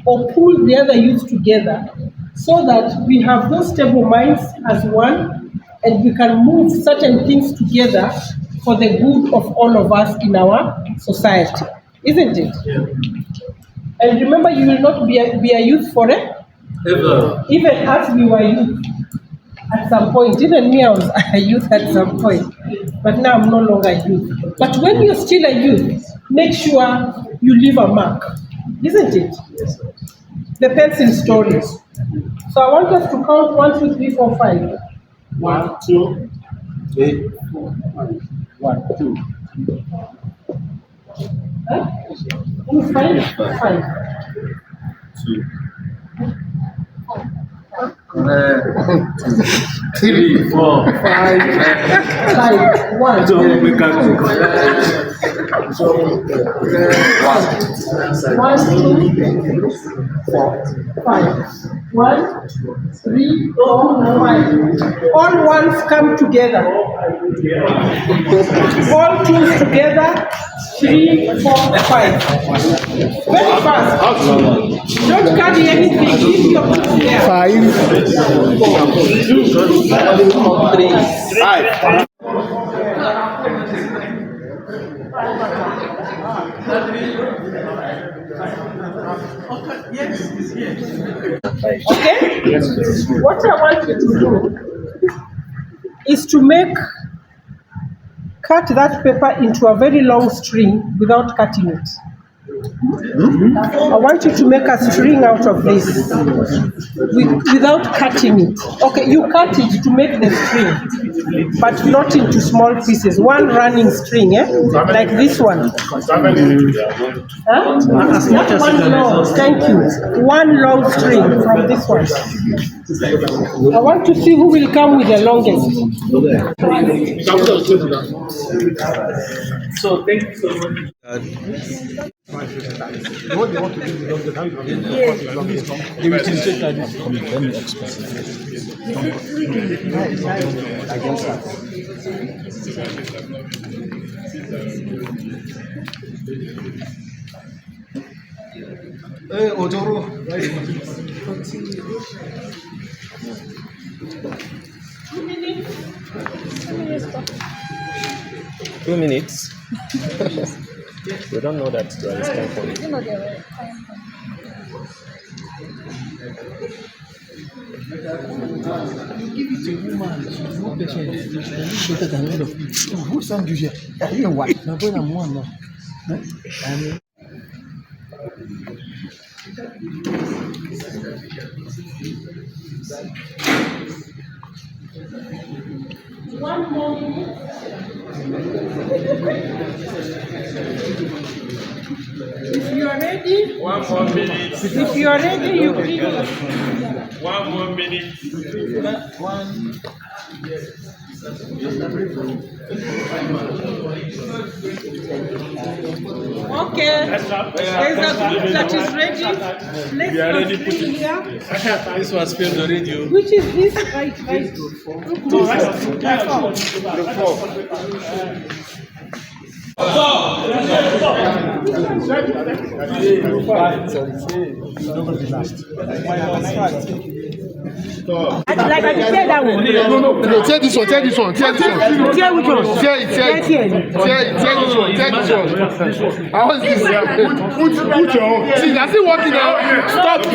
or pull the other youth together so that we have those stable minds as one and we can move certain things together for the good of all of us in our society, isn't it? Yeah. And remember, you will not be a youth forever. Ever. Even as we were youth at some point, even me, I was a youth at some point, but now I'm no longer a youth. But when you're still a youth, make sure you leave a mark, isn't it? Yes. The pencil stories. So I want us to count 1, 2, 3, 4, 5. 1, 2, 3, 4, 5. 1, 2. Huh? 5. 5. 2. 3, 4, 5. 5. 1. 2. 4, 5. 1, 3, 4, 5. All ones come together. All twos together. 3, 4, 5. Very fast. Don't carry anything. Leave your two there. 5. 3. 5. Okay? What I want you to do is to cut that paper into a very long string without cutting it. I want you to make a string out of this without cutting it. Okay, you cut it to make the string, but not into small pieces. One running string, like this one. Huh? One long, thank you. One long string from this one. I want to see who will come with the longest. So thank you so much. What they want to do, they let me express Hey, Ojoro. 2 minutes. We don't know that there is time for it. Give it to a woman, she's more patient. She's better than a lot of people. Who sent you here? Are you a wife? Now, when I'm one now. One more minute. If you are ready, 1 more minute. If you are ready, you bring 1 more minute. One. Okay. There's a group that is ready. Let's We are ready to put continue it. here. This was filmed already. Which is this? Right. Like I said that one. No, tear this one, tear this one, tear this one. Tear which one? Tear it, tear it. Tear this one, tear this one. I want this. Put your own. See, I still working out. Stop.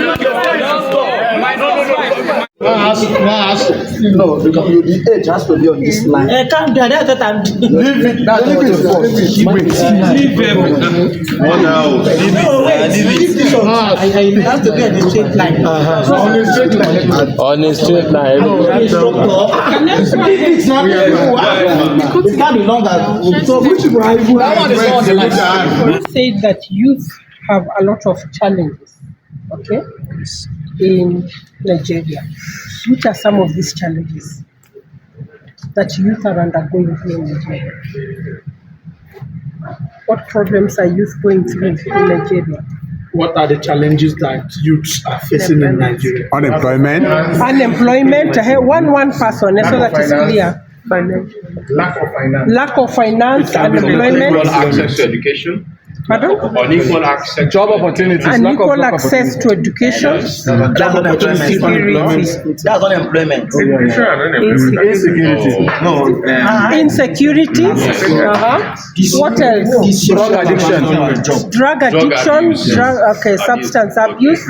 No, because the age has to be on this line. Calm down, that's what I'm doing. Leave it. That's what you're for. Leave everything. Leave this one. I have to be on the straight line. On a straight line. On a straight line. It can't be longer. That one is on the line. Said that youth have a lot of challenges, okay, in Nigeria. Which are some of these challenges that youth are undergoing here in Nigeria? What problems are youth going through in Nigeria? What are the challenges that youths are facing in Nigeria? Unemployment. Unemployment. One person, so that is clear. Lack of finance. Lack of finance, unemployment. Unequal access to education. Pardon? Unequal access. Job opportunities. Unequal access to education. That's unemployment. Insecurity. Insecurity. What else? Drug addiction. Drug addiction. Okay, substance abuse.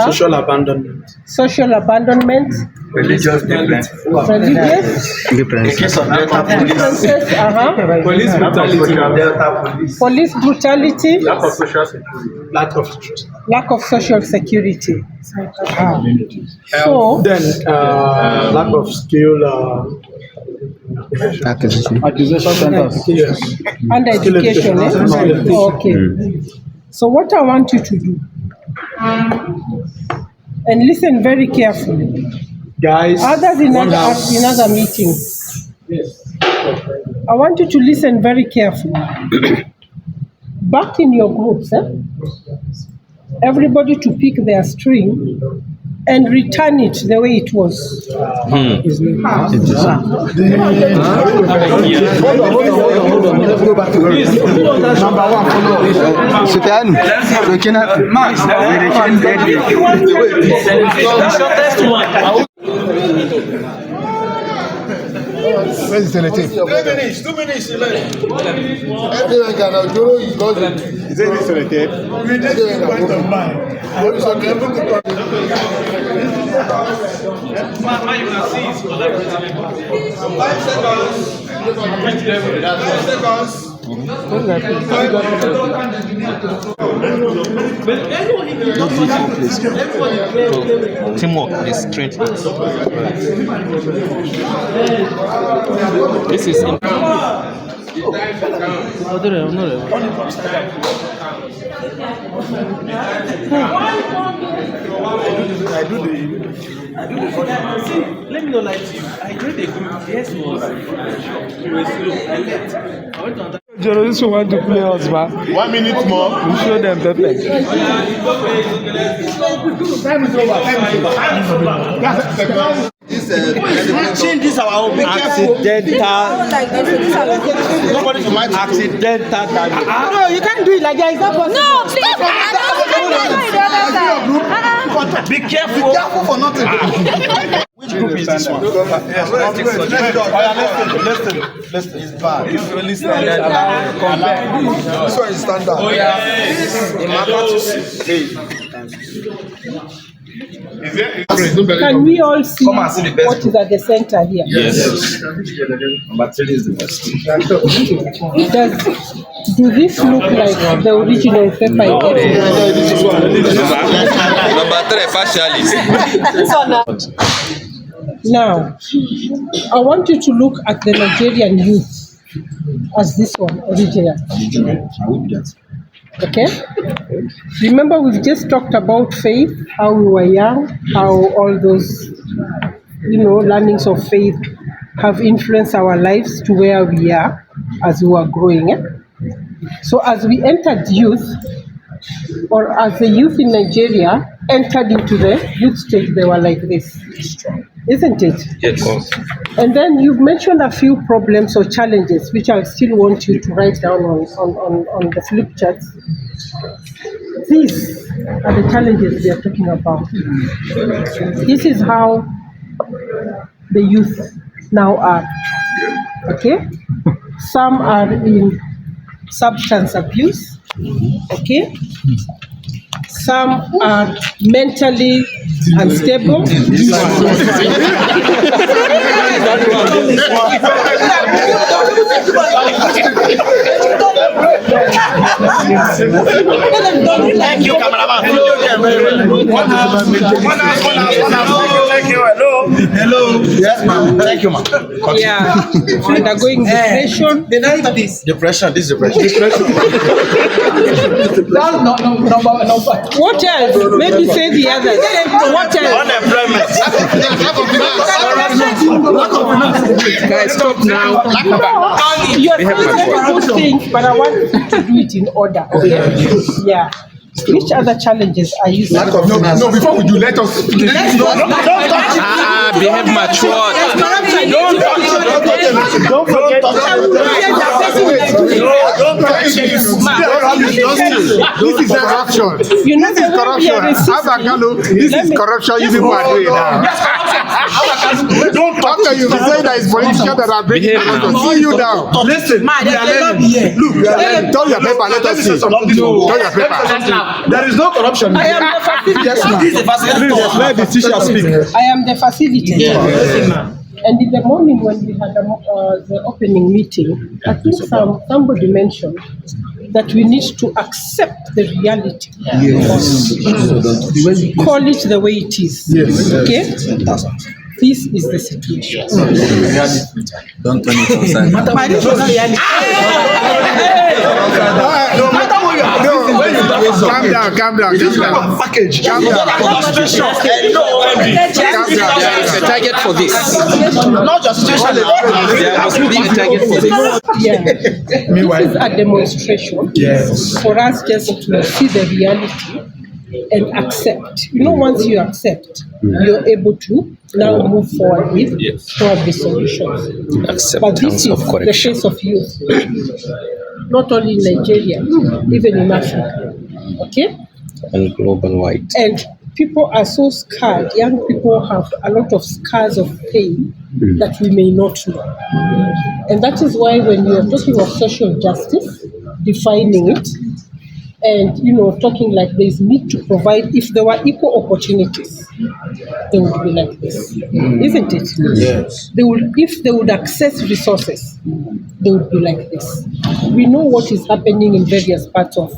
Social abandonment. Social abandonment. Religious difference. Religious. In case of Delta police. Police brutality. Delta police. Police brutality. Lack of social security. Lack of social security. So then lack of skill. Acquisition centers. Yes. And education. Okay. So what I want you to do, and listen very carefully. Guys, others in other meetings. Yes. I want you to listen very carefully. Back in your groups, everybody to pick their string and return it the way it was. Hold on. Let's go back to number one. The shortest one. Where's the selective? 2 minutes. Everyone can now Joro is logic. Is it the selective? We did the point of mine. What is okay? You can see it's collaborative. 5 seconds. 5 seconds. Teamwork is strength. This is Let me not lie to you. I joined a group. Yes, was slow. I left. I went to another. Journalists who want to play us, man. 1 minute more. We show them the play. Time is over. Change this our own accidental damage. No, you can't do it like that. It's not possible. No, please. Be careful. Be careful for nothing. Which group is this one? Listen. It's bad. It's really standard. This one is standard. Oh, Can we all see what is at the center here? Yes. Number 3 is the best. Do this look like the original paper? Number 3, facialist. Now, I want you to look at the Nigerian youth as this one, original. Okay? Remember, we've just talked about faith, how we were young, how all those, learnings of faith have influenced our lives to where we are as we are growing. So as we entered youth, or as the youth in Nigeria entered into the youth stage, they were like this. Isn't it? Yes. And then you've mentioned a few problems or challenges, which I still want you to write down on the flip charts. These are the challenges we are talking about. This is how the youth now are. Okay? Some are in substance abuse. Okay? Some are mentally unstable. Thank you, cameraman. Hello. Yes, ma'am. Thank you, ma'am. Yeah. Undergoing depression. Depression. This is depression. What else? Maybe say the others. What else? Unemployment. Guys, stop now. You're saying good things, but I want you to do it in order. Okay? Yeah. Which other challenges are you seeing? No, before we do, let us. Behave mature. Don't forget. This is corruption. This is corruption. This is corruption. You people are doing now. Don't talk to you. Say that it's politicians that are breaking the law. See you now. Listen, we are learning. Look, we are learning. Turn your paper. Let us see. Turn your paper. There is no corruption. I am the facilitator. Please let the teacher speak. I am the facilitator. And in the morning when we had the opening meeting, I think somebody mentioned that we need to accept the reality. Yes. Call it the way it is. Yes. Okay? This is the situation. Don't turn it upside down. Calm down. This is a package. Calm down. There is a target for this. Not just situation. There must be a target for this. Yeah. This is a demonstration for us just to see the reality and accept. Once you accept, you're able to now move forward with the solutions. But this is the face of youth, not only in Nigeria, even in Africa. Okay? And global wide. And people are so scared. Young people have a lot of scars of pain that we may not know. And that is why when you are talking of social justice, defining it, and talking like there's need to provide, if there were equal opportunities, they would be like this, isn't it? Yes. If they would access resources, they would be like this. We know what is happening in various parts of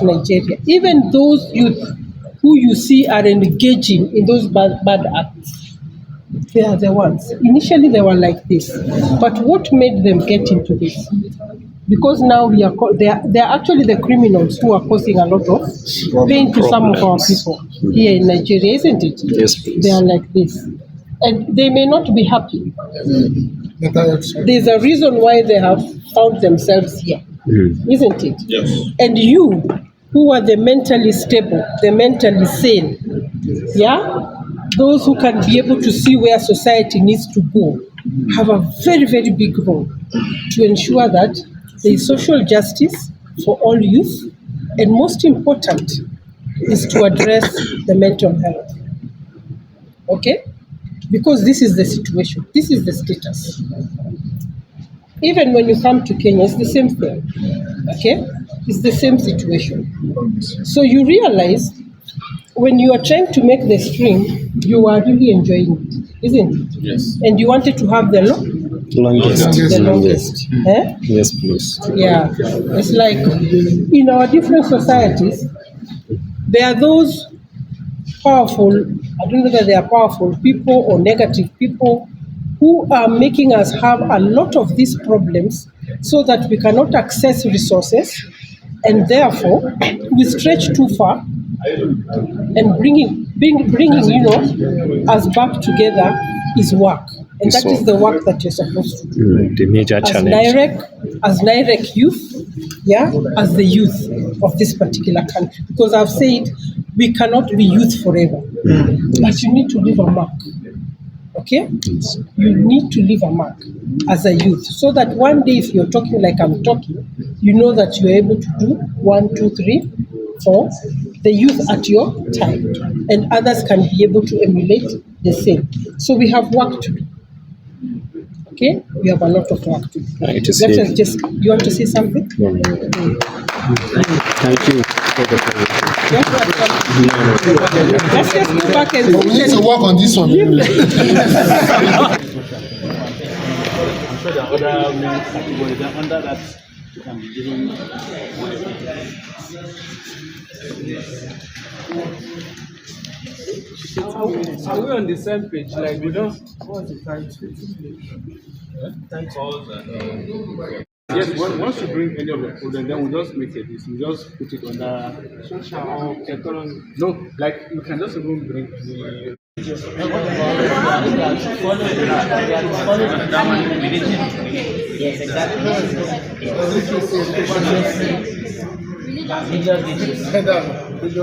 Nigeria. Even those youth who you see are engaging in those bad acts, they are the ones. Initially they were like this, but what made them get into this? Because now they are actually the criminals who are causing a lot of pain to some of our people here in Nigeria, isn't it? Yes, please. They are like this. And they may not be happy. There's a reason why they have found themselves here, isn't it? Yes. And you, who are the mentally stable, the mentally sane, those who can be able to see where society needs to go, have a very, very big role to ensure that there is social justice for all youth, and most important is to address the mental health. Okay? Because this is the situation, this is the status. Even when you come to Kenya, it's the same thing. Okay? It's the same situation. So you realize when you are trying to make the string, you are really enjoying it, isn't it? Yes. And you wanted to have the longest. Yes, please. Yeah. It's like in our different societies, there are those powerful, I don't know whether they are powerful people or negative people, who are making us have a lot of these problems so that we cannot access resources, and therefore we stretch too far, and bringing us back together is work. And that is the work that you're supposed to do. The major challenge. As Nirec youth, as the youth of this particular country. Because I've said we cannot be youth forever, but you need to leave a mark. Okay? You need to leave a mark as a youth, so that one day if you're talking like I'm talking, you know that you're able to do 1, 2, 3, 4, the youth at your time, and others can be able to emulate the same. So we have work to do. Okay? We have a lot of work to do. It is Let us just, you want to say something? No. Thank you for the Let's just go back and we need to work on this one. I'm sure there are other main categories under that you can be given. Are we on the same page? Like we don't. What's the time? Yes, once you bring any of the food, and then we'll just make it. We just put it under social or economy. No, like you can just even bring the. Yes, exactly. Visual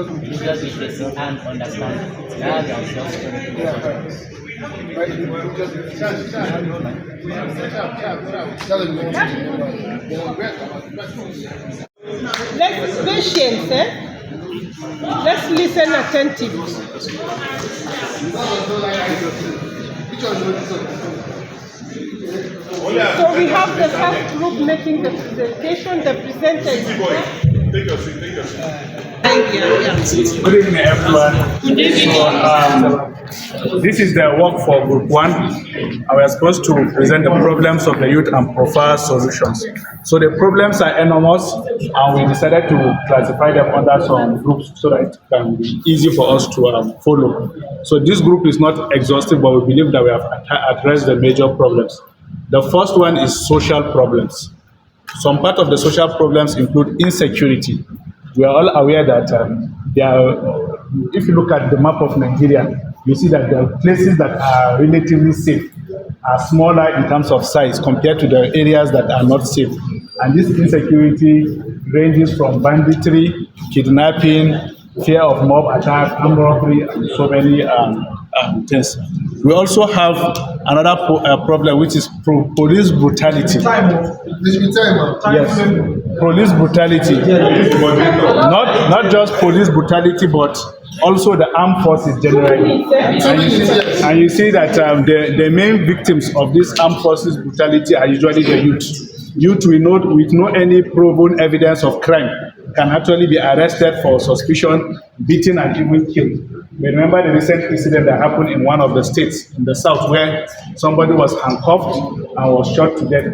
literacy and understanding. Let's patience, eh? Let's listen attentively. So we have the first group making the presentation. The presenter is Take your seat, take your seat. Good evening, everyone. So, this is the work for Group 1. We are supposed to present the problems of the youth and provide solutions. So the problems are enormous, and we decided to classify them under some groups so that it can be easy for us to follow. So this group is not exhaustive, but we believe that we have addressed the major problems. The first one is social problems. Some part of the social problems include insecurity. We are all aware that if you look at the map of Nigeria, you see that the places that are relatively safe are smaller in terms of size compared to the areas that are not safe. And this insecurity ranges from banditry, kidnapping, fear of mob attack, armed robbery, and so many things. We also have another problem, which is police brutality. Yes, police brutality. Not just police brutality, but also the armed forces generally. And you see that the main victims of this armed forces brutality are usually the youth. Youth with no any proven evidence of crime can actually be arrested for suspicion, beaten, and even killed. We remember the recent incident that happened in one of the states in the south where somebody was handcuffed and was shot to death.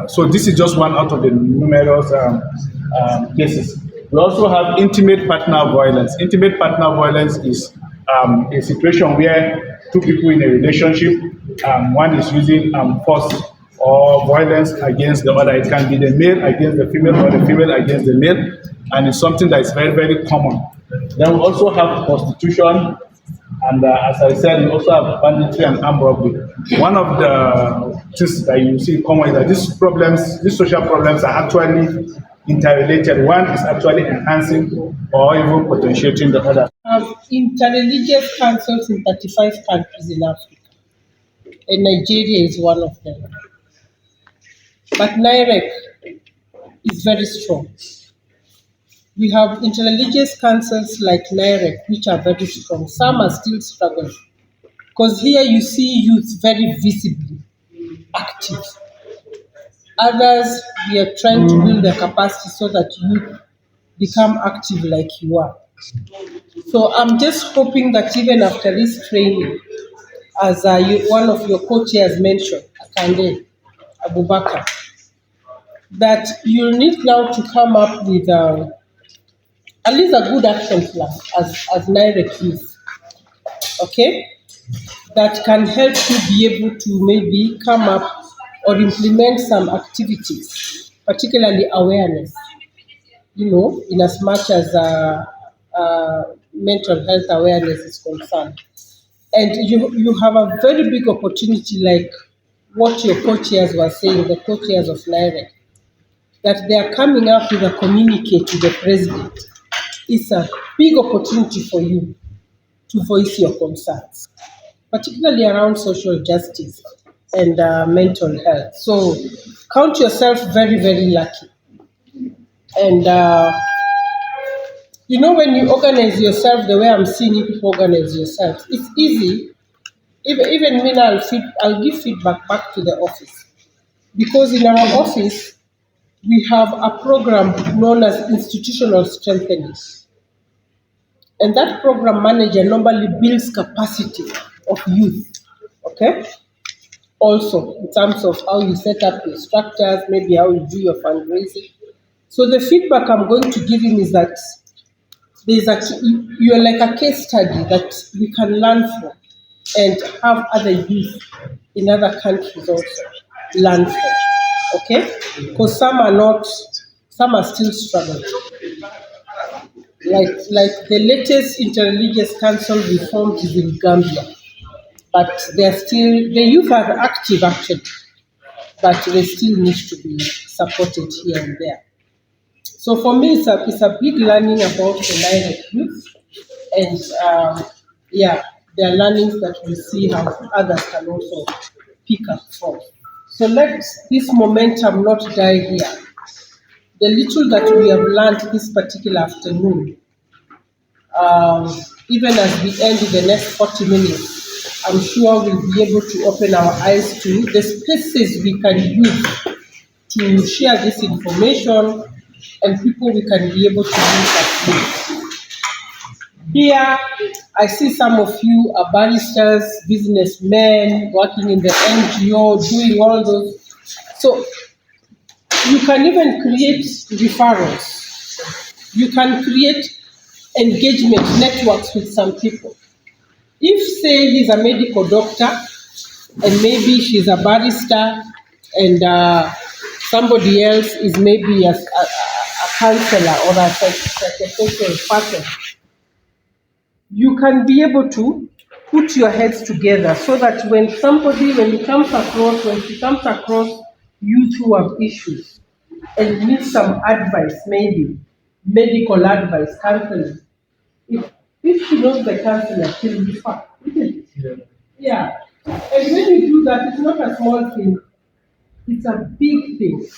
So this is just one out of the numerous cases. We also have intimate partner violence. Intimate partner violence is a situation where two people in a relationship, one is using force or violence against the other. It can be the male against the female or the female against the male, and it's something that is very, very common. Then we also have prostitution, and as I said, we also have banditry and armed robbery. One of the things that you see common is that these social problems are actually interrelated. One is actually enhancing or even potentiating the other. have interreligious councils in 35 countries in Africa, and Nigeria is one of them. But Nirec is very strong. We have interreligious councils like Nirec, which are very strong. Some are still struggling. Because here you see youth very visibly active. Others, we are trying to build their capacity so that youth become active like you are. So I'm just hoping that even after this training, as one of your co-chairs mentioned, Akande Abubakar, that you'll need now to come up with at least a good action plan as Nirec is, okay? That can help you be able to maybe come up or implement some activities, particularly awareness, in as much as mental health awareness is concerned. And you have a very big opportunity, like what your co-chairs were saying, the co-chairs of Nairobi, that they are coming up with a communique to the president. It's a big opportunity for you to voice your concerns, particularly around social justice and mental health. So count yourself very, very lucky. And when you organize yourself the way I'm seeing you people organize yourselves, it's easy. Even me now, I'll give feedback back to the office. Because in our office, we have a program known as institutional strengthening. And that program manager normally builds capacity of youth, okay? Also, in terms of how you set up your structures, maybe how you do your fundraising. So the feedback I'm going to give him is that you're like a case study that we can learn from and have other youth in other countries also learn from, okay? Because some are still struggling. Like the latest interreligious council we formed is in Gambia, but the youth are active actually, but they still need to be supported here and there. So for me, it's a big learning about the Nirec youth, and yeah, there are learnings that we see how others can also pick up from. So let this momentum not die here. The little that we have learned this particular afternoon, even as we end the next 40 minutes, I'm sure we'll be able to open our eyes to the spaces we can use to share this information and people we can be able to use as leads. Here, I see some of you are baristas, businessmen, working in the NGO, doing all those. So you can even create referrals. You can create engagement networks with some people. If, say, he's a medical doctor and maybe she's a barrister and somebody else is maybe a counselor or a psychosocial person, you can be able to put your heads together so that when she comes across youth who have issues and need some advice, maybe medical advice, counseling, if she knows the counselor, she'll refer, isn't it? Yeah. And when you do that, it's not a small thing, it's a big thing.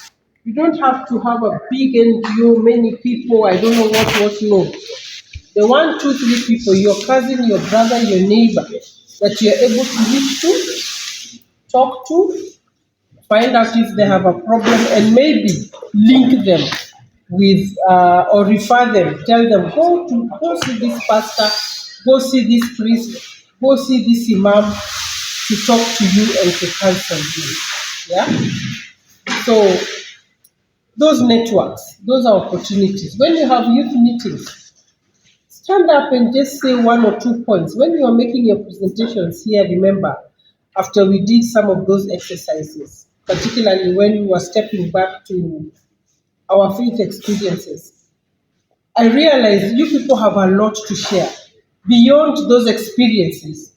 You don't have to have a big NGO, many people, I don't know what, no. The 1, 2, 3 people, your cousin, your brother, your neighbor, that you're able to reach to, talk to, find out if they have a problem, and maybe link them with, or refer them, tell them, go see this pastor, go see this priest, go see this imam to talk to you and to counsel you. Yeah? So, those networks, those are opportunities. When you have youth meetings, stand up and just say 1 or 2 points. When you are making your presentations here, remember, after we did some of those exercises, particularly when we were stepping back to our faith experiences, I realized you people have a lot to share. Beyond those experiences,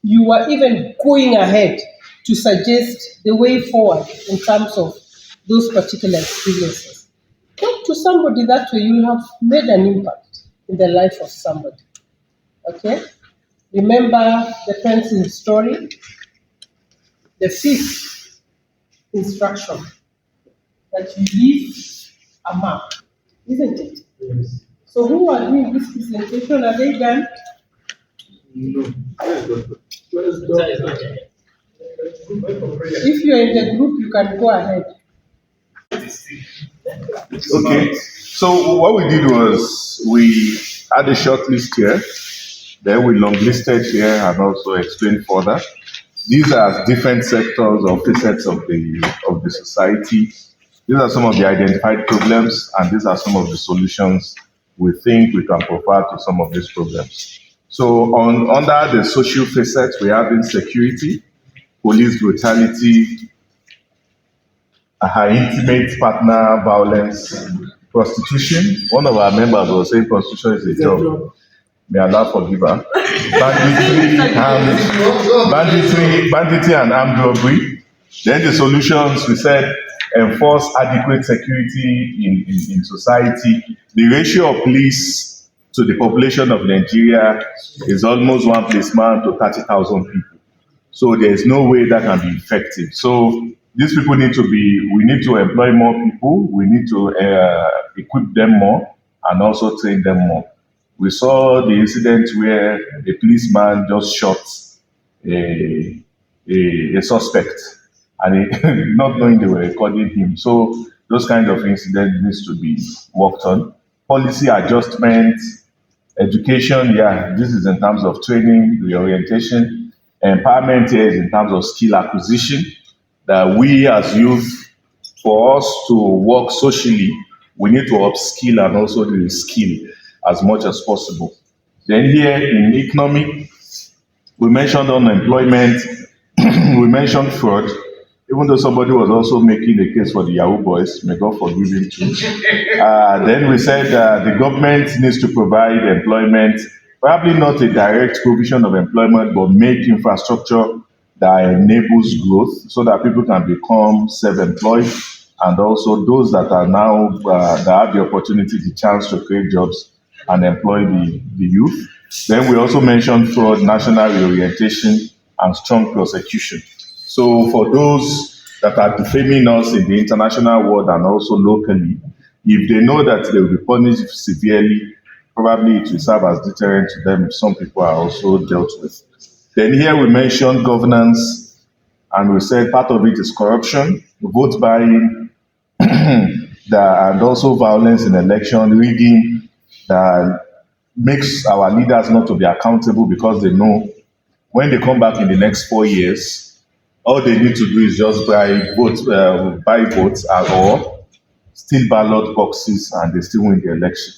you are even going ahead to suggest the way forward in terms of those particular experiences. Talk to somebody, that way you have made an impact in the life of somebody. Okay? Remember the fencing story? The 5th instruction, that you leave a mark, isn't it? Yes. So who are doing this presentation? Are they done? No. If you're in the group, you can go ahead. Okay, so what we did was we had a short list here, then we long listed here and also explained further. These are different sectors or facets of the society. These are some of the identified problems, and these are some of the solutions we think we can provide to some of these problems. So under the social facets, we have insecurity, police brutality, intimate partner violence, prostitution. One of our members was saying prostitution is a job. May Allah forgive her. Banditry and armed robbery. Then the solutions, we said, enforce adequate security in society. The ratio of police to the population of Nigeria is almost 1 policeman to 30,000 people. So there is no way that can be effective. So these people we need to employ more people, we need to equip them more and also train them more. We saw the incident where a policeman just shot a suspect and not knowing they were recording him. So those kind of incidents needs to be worked on. Policy adjustment, education, this is in terms of training, reorientation. Empowerment here is in terms of skill acquisition, that we as youth, for us to work socially, we need to upskill and also reskill as much as possible. Then here in economy, we mentioned unemployment, we mentioned fraud, even though somebody was also making a case for the Yahoo boys, may God forgive him too. Then we said the government needs to provide employment, probably not a direct provision of employment, but make infrastructure that enables growth so that people can become self-employed and also those that are now that have the opportunity, the chance to create jobs and employ the youth. Then we also mentioned fraud, national reorientation, and strong prosecution. So for those that are defaming us in the international world and also locally, if they know that they will be punished severely, probably it will serve as deterrent to them. Some people are also dealt with. Then here we mentioned governance, and we said part of it is corruption, vote buying, and also violence in election, rigging, that makes our leaders not to be accountable because they know when they come back in the next 4 years, all they need to do is just buy votes or steal ballot boxes, and they still win the election.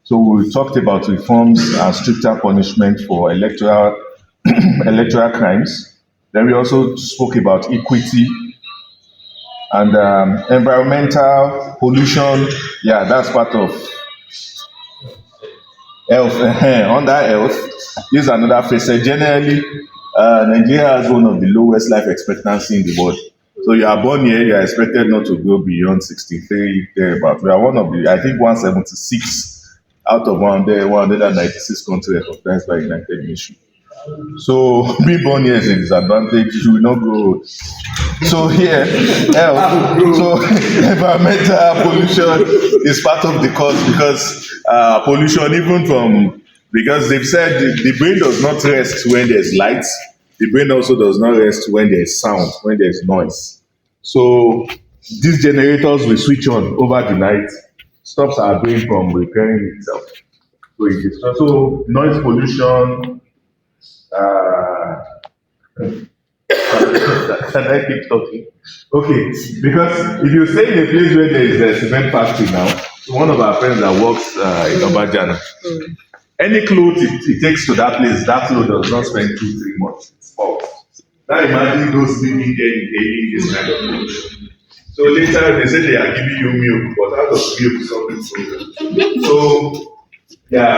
So we talked about reforms and stricter punishment for electoral crimes. Then we also spoke about equity and environmental pollution. Yeah, that's part of health. Under health, this is another facet. Generally, Nigeria has one of the lowest life expectancy in the world. So you are born here, you are expected not to go beyond 63, thereabout. We are one of the, I think, 176 out of 196 countries recognized by United Nations. So being born here is a disadvantage. You will not grow old. So here, health. So environmental pollution is part of the cause, because pollution, even from, because they've said the brain does not rest when there's light. The brain also does not rest when there's sound, when there's noise. So these generators will switch on over the night, stops our brain from repairing itself. So it is also noise pollution. Can I keep talking? Okay, because if you stay in a place where there is a cement factory now, one of our friends that works in Obajana, any clothes it takes to that place, that clothes does not spend 2-3 months. It's fault. Now imagine those living there in this kind of pollution. So later they say they are giving you milk, but out of milk something. So yeah,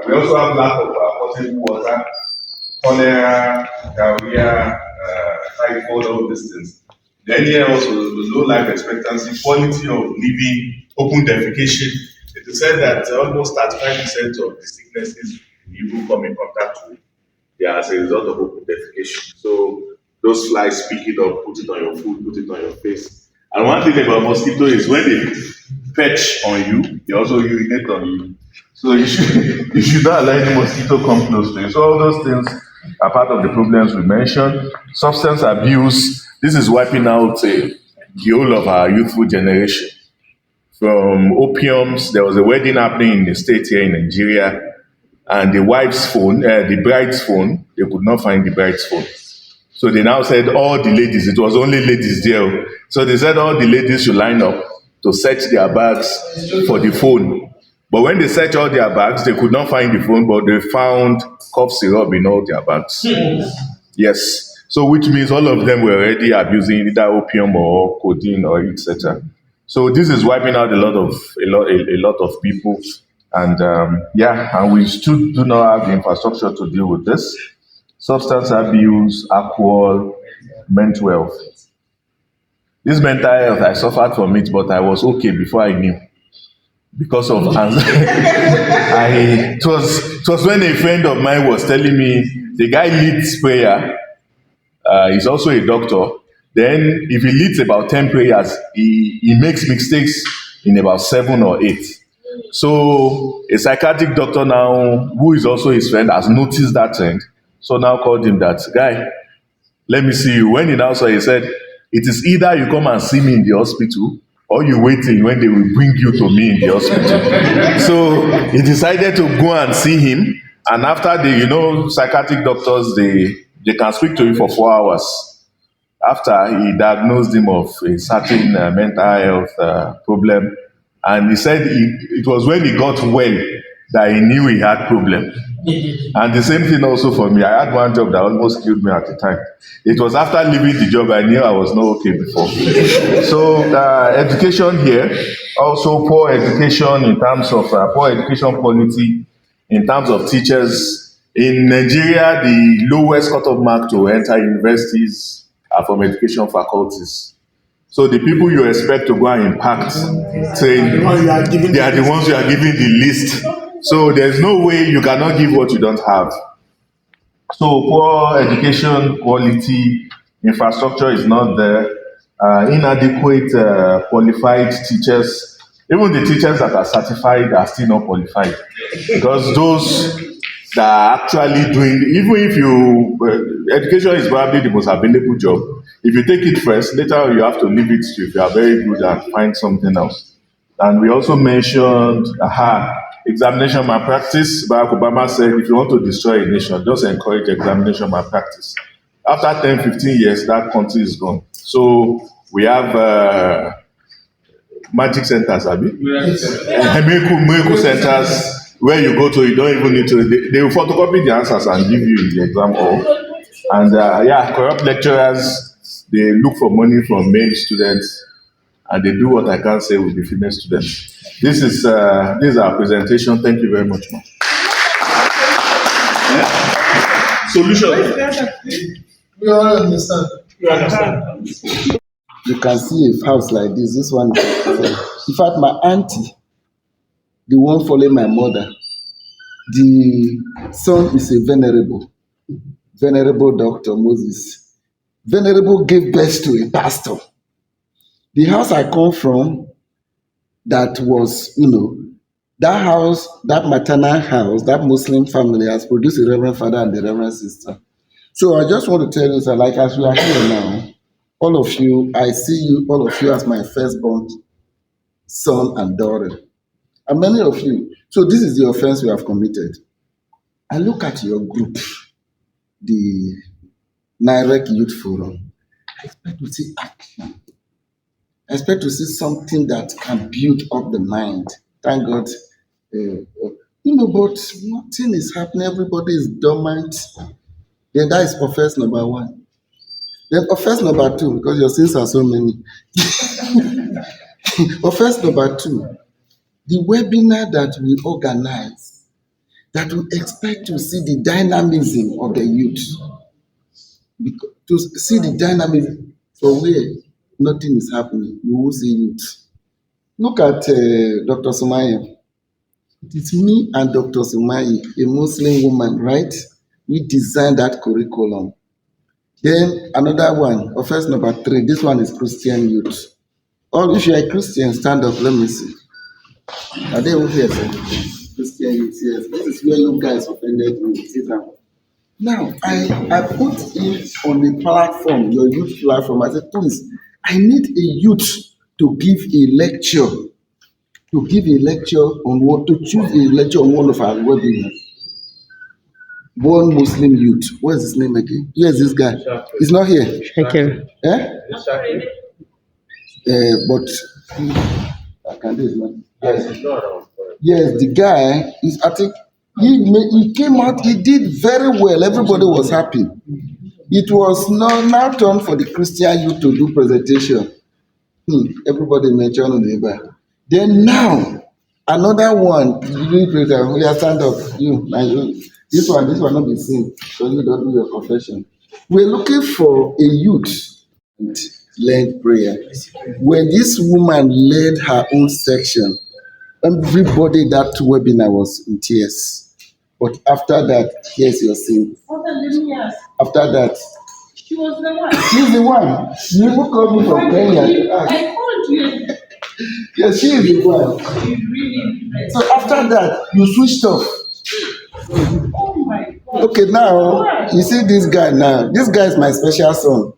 we also have lack of potable water, cholera, diarrhea, typhoid, all these things. Then here also the low life expectancy, quality of living, open defecation. It is said that almost 35% of the sicknesses you even come in contact with, they are as a result of open defecation. So those flies pick it up, put it on your food, put it on your face. And one thing about mosquito is when they perch on you, they also urinate on you. So you should not allow any mosquito come close to you. So all those things are part of the problems we mentioned. Substance abuse, this is wiping out the whole of our youthful generation. From opiums, there was a wedding happening in the state here in Nigeria, and the wife's phone, the bride's phone, they could not find the bride's phone. So they now said all the ladies, it was only ladies there. So they said all the ladies should line up to search their bags for the phone. But when they searched all their bags, they could not find the phone, but they found cough syrup in all their bags. Yes. So which means all of them were already abusing either opium or codeine or etc. So this is wiping out a lot of people. And and we still do not have the infrastructure to deal with this. Substance abuse, alcohol, mental health. This mental health, I suffered from it, but I was okay before I knew. Because of anxiety. It was when a friend of mine was telling me, the guy leads prayer, he's also a doctor. Then if he leads about 10 prayers, he makes mistakes in about 7 or 8. So a psychiatric doctor now, who is also his friend, has noticed that trend. So now called him that guy, let me see you. When he now saw, he said, it is either you come and see me in the hospital, or you waiting when they will bring you to me in the hospital. So he decided to go and see him. And after psychiatric doctors, they can speak to you for 4 hours. After he diagnosed him of a certain mental health problem. And he said it was when he got well that he knew he had problem. And the same thing also for me. I had one job that almost killed me at the time. It was after leaving the job I knew I was not okay before. So education here, also poor education in terms of poor education quality, in terms of teachers. In Nigeria, the lowest cut-off mark to enter universities are from education faculties. So the people you expect to go and impact training, they are the ones you are giving the least. So there's no way you cannot give what you don't have. So poor education quality, infrastructure is not there, inadequate qualified teachers. Even the teachers that are certified are still not qualified, because those that are actually doing, even if you, education is probably the most available job. If you take it first, later you have to leave it to if you are very good and find something else. And we also mentioned, examination malpractice. Barack Obama said, if you want to destroy a nation, just encourage examination malpractice. After 10, 15 years, that country is gone. So we have magic centers, miracle centers, where you go to, you don't even need to, they will photocopy the answers and give you in the exam hall. And corrupt lecturers, they look for money from male students, and they do what I can't say with the female students. This is our presentation. Thank you very much, ma'am. Solution. We all understand. You understand? You can see a house like this. This one, in fact, my auntie, the one following my mother, the son is a venerable Dr. Moses. Venerable gave birth to a pastor. The house I come from, that was, that house, that maternal house, that Muslim family has produced a reverend father and a reverend sister. So I just want to tell you, sir, like as we are here now, all of you, I see you, all of you as my firstborn son and daughter. And many of you. So this is the offense we have committed. I look at your group, the Nirec Youth Forum. I expect to see action. I expect to see something that can build up the mind. Thank God. But nothing is happening. Everybody is dormant. Then that is offense number one. Then offense number two, because your sins are so many. Offense number two, the webinar that we organize, that we expect to see the dynamism of the youth. To see the dynamism for where nothing is happening, we will see youth. Look at Dr. Sumaya. It is me and Dr. Sumaya, a Muslim woman, right? We designed that curriculum. Then another one, offense number three, this one is Christian youth. Or if you are a Christian, stand up, let me see. Are they over here? Christian youth, yes. This is where you guys offended me. Sit down. Now, I put it on the platform, your youth platform. I said, please, I need a youth to give a lecture. To choose a lecture on one of our webinars. One Muslim youth. What is his name again? Yes, this guy. He's not here. Okay. But I can do it, man. Yes, the guy is, I think, he came out, he did very well. Everybody was happy. It was now turn for the Christian youth to do presentation. Everybody mentioned the Bible. Then now, another one, we are stand up. This one not be seen, so you don't do your confession. We're looking for a youth led prayer. When this woman led her own section, everybody that webinar was in tears. But after that, here's your sin. After that, She was the one. she's the one. You even called me from Kenya to ask. I called you. Yes, she is the one. So after that, you switched off. Oh my God. Okay, now, you see this guy now. This guy is my special son.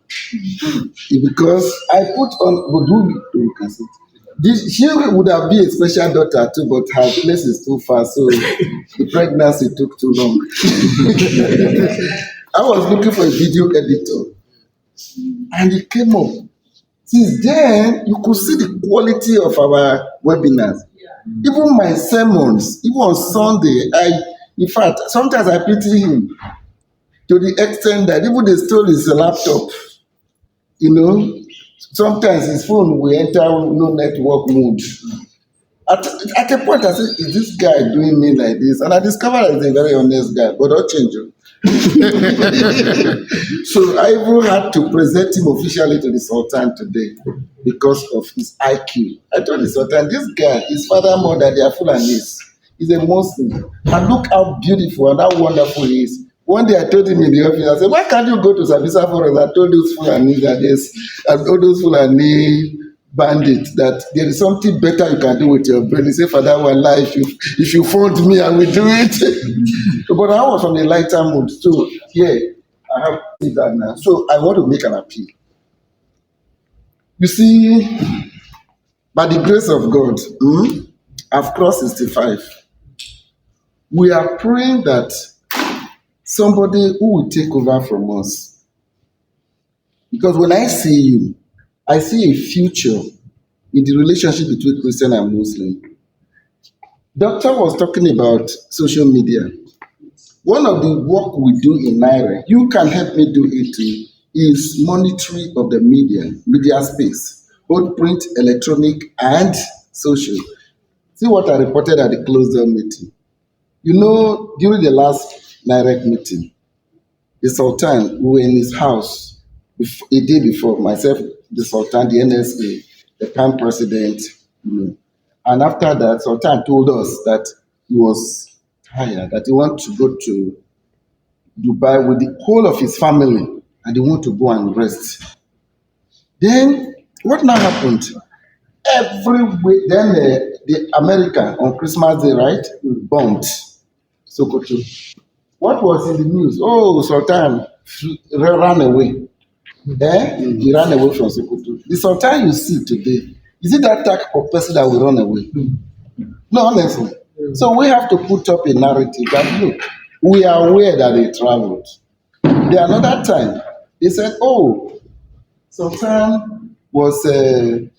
Because I put on, you can see. She would have been a special daughter too, but her place is too far, so the pregnancy took too long. I was looking for a video editor, and it came up. Since then, you could see the quality of our webinars. Even my sermons, even on Sunday, in fact, sometimes I pity him to the extent that even they stole his laptop. Sometimes his phone will enter no network mode. At a point, I said, is this guy doing me like this? And I discovered that he's a very honest guy, but I'll change him. So I even had to present him officially to the Sultan today because of his IQ. I told the Sultan, this guy, his father and mother, they are Fulanis. He's a Muslim. And look how beautiful and how wonderful he is. One day I told him in the office, I said, why can't you go to Sabisa Forest? I told those Fulani that all those Fulani bandits that there is something better you can do with your brain. He said, for that one life, if you phoned me, I will do it. But I was on a lighter mood. So yeah, I have to see that now. So I want to make an appeal. You see, by the grace of God, I've crossed 65. We are praying that somebody who will take over from us. Because when I see you, I see a future in the relationship between Christian and Muslim. Doctor was talking about social media. One of the work we do in Nirec, you can help me do it too, is monitoring of the media space, both print, electronic, and social. See what I reported at the closed-door meeting. You know, during the last Nirec meeting, the Sultan, we were in his house a day before, myself, the Sultan, the NSA, the PAM president, and after that, Sultan told us that he was tired, that he wanted to go to Dubai with the whole of his family, and they want to go and rest. Then, what now happened? Every week, then the America on Christmas Day, right, bombed Sokoto. What was in the news? Oh, Sultan ran away. He ran away from Sokoto. The Sultan you see today, is it that type of person that will run away? No, honestly. So we have to put up a narrative that, look, we are aware that they traveled. The another time, they said, oh, Sultan was, that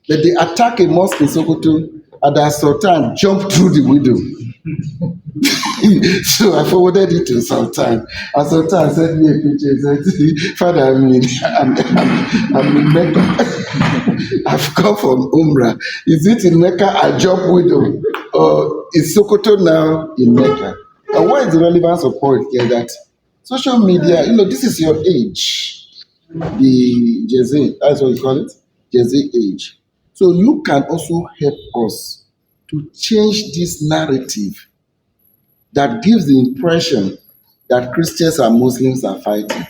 they attacked a mosque in Sokoto, and that Sultan jumped through the window. So I forwarded it to Sultan. And Sultan sent me a picture. He said, Father, I'm in Mecca. I've come from Umrah. Is it in Mecca I jump window? Or is Sokoto now in Mecca? And what is the relevance of point here? That social media, this is your age. The Jay-Z, that's what you call it? Jay-Z age. So you can also help us to change this narrative that gives the impression that Christians and Muslims are fighting.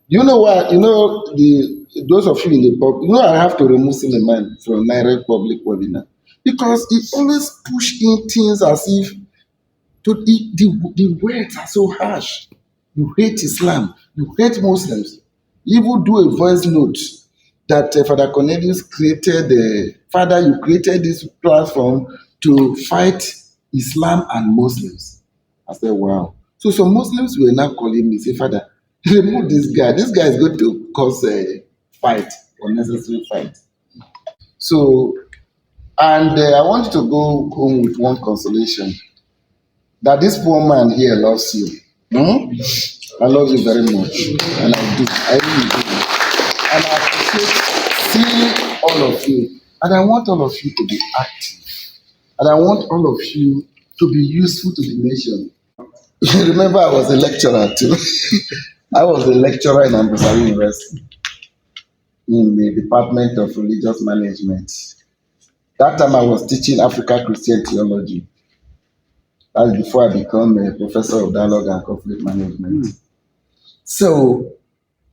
You know what? Those of you in the public, I have to remove Suleiman from Nairobi public webinar because it always push in things as if the words are so harsh. You hate Islam, you hate Muslims. You even do a voice note that Father Cornelius created. Father, you created this platform to fight Islam and Muslims. I said, wow. So some Muslims were now calling me, say, Father, remove this guy. This guy is going to cause a fight, unnecessary fight. So, and I want you to go home with one consolation, that this poor man here loves you. I love you very much. And I do. I really do. And I appreciate seeing all of you. And I want all of you to be active. And I want all of you to be useful to the nation. Remember, I was a lecturer too. I was a lecturer in Ambassador University in the Department of Religious Management. That time I was teaching African Christian theology. That's before I became a professor of dialogue and conflict management. So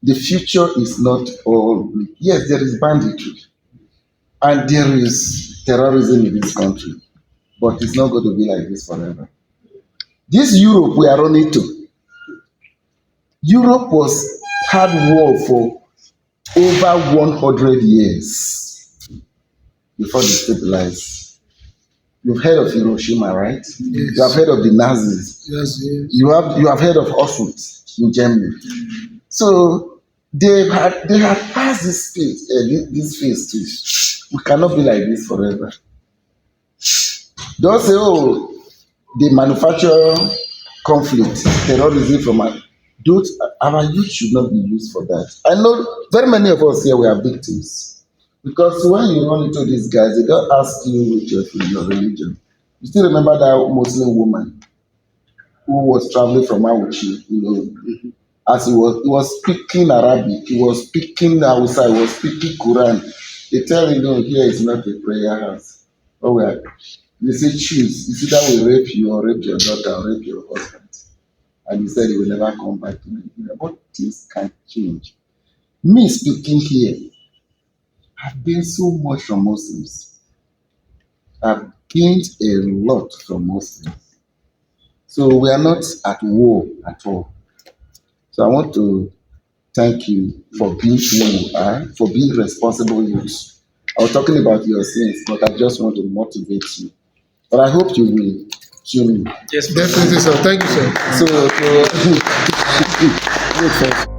the future is not all bleak. Yes, there is banditry and there is terrorism in this country, but it's not going to be like this forever. This Europe we are running to. Europe had war for over 100 years before they stabilized. You've heard of Hiroshima, right? Yes. You have heard of the Nazis. Yes, yes. You have heard of Auschwitz in Germany. So they had passed this phase too. We cannot be like this forever. Don't say, oh, they manufacture conflict, terrorism from our youth should not be used for that. I know very many of us here we are victims. Because when you run into these guys, they don't ask you which your religion. You still remember that Muslim woman who was traveling from Auchi, you know, as he was speaking Arabic, he was speaking Hausa, he was speaking Quran. They tell him, no, here is not a prayer house. Oh well, they say choose. It's either we rape you or rape your daughter or rape your husband. And he said he will never come back to Nigeria. But things can change. Me speaking here, I've gained so much from Muslims. I've gained a lot from Muslims. So we are not at war at all. So I want to thank you for being who you are, for being responsible youths. I was talking about your sins, but I just want to motivate you. But I hope you will tune in. Yes, definitely, sir. Thank you, sir. So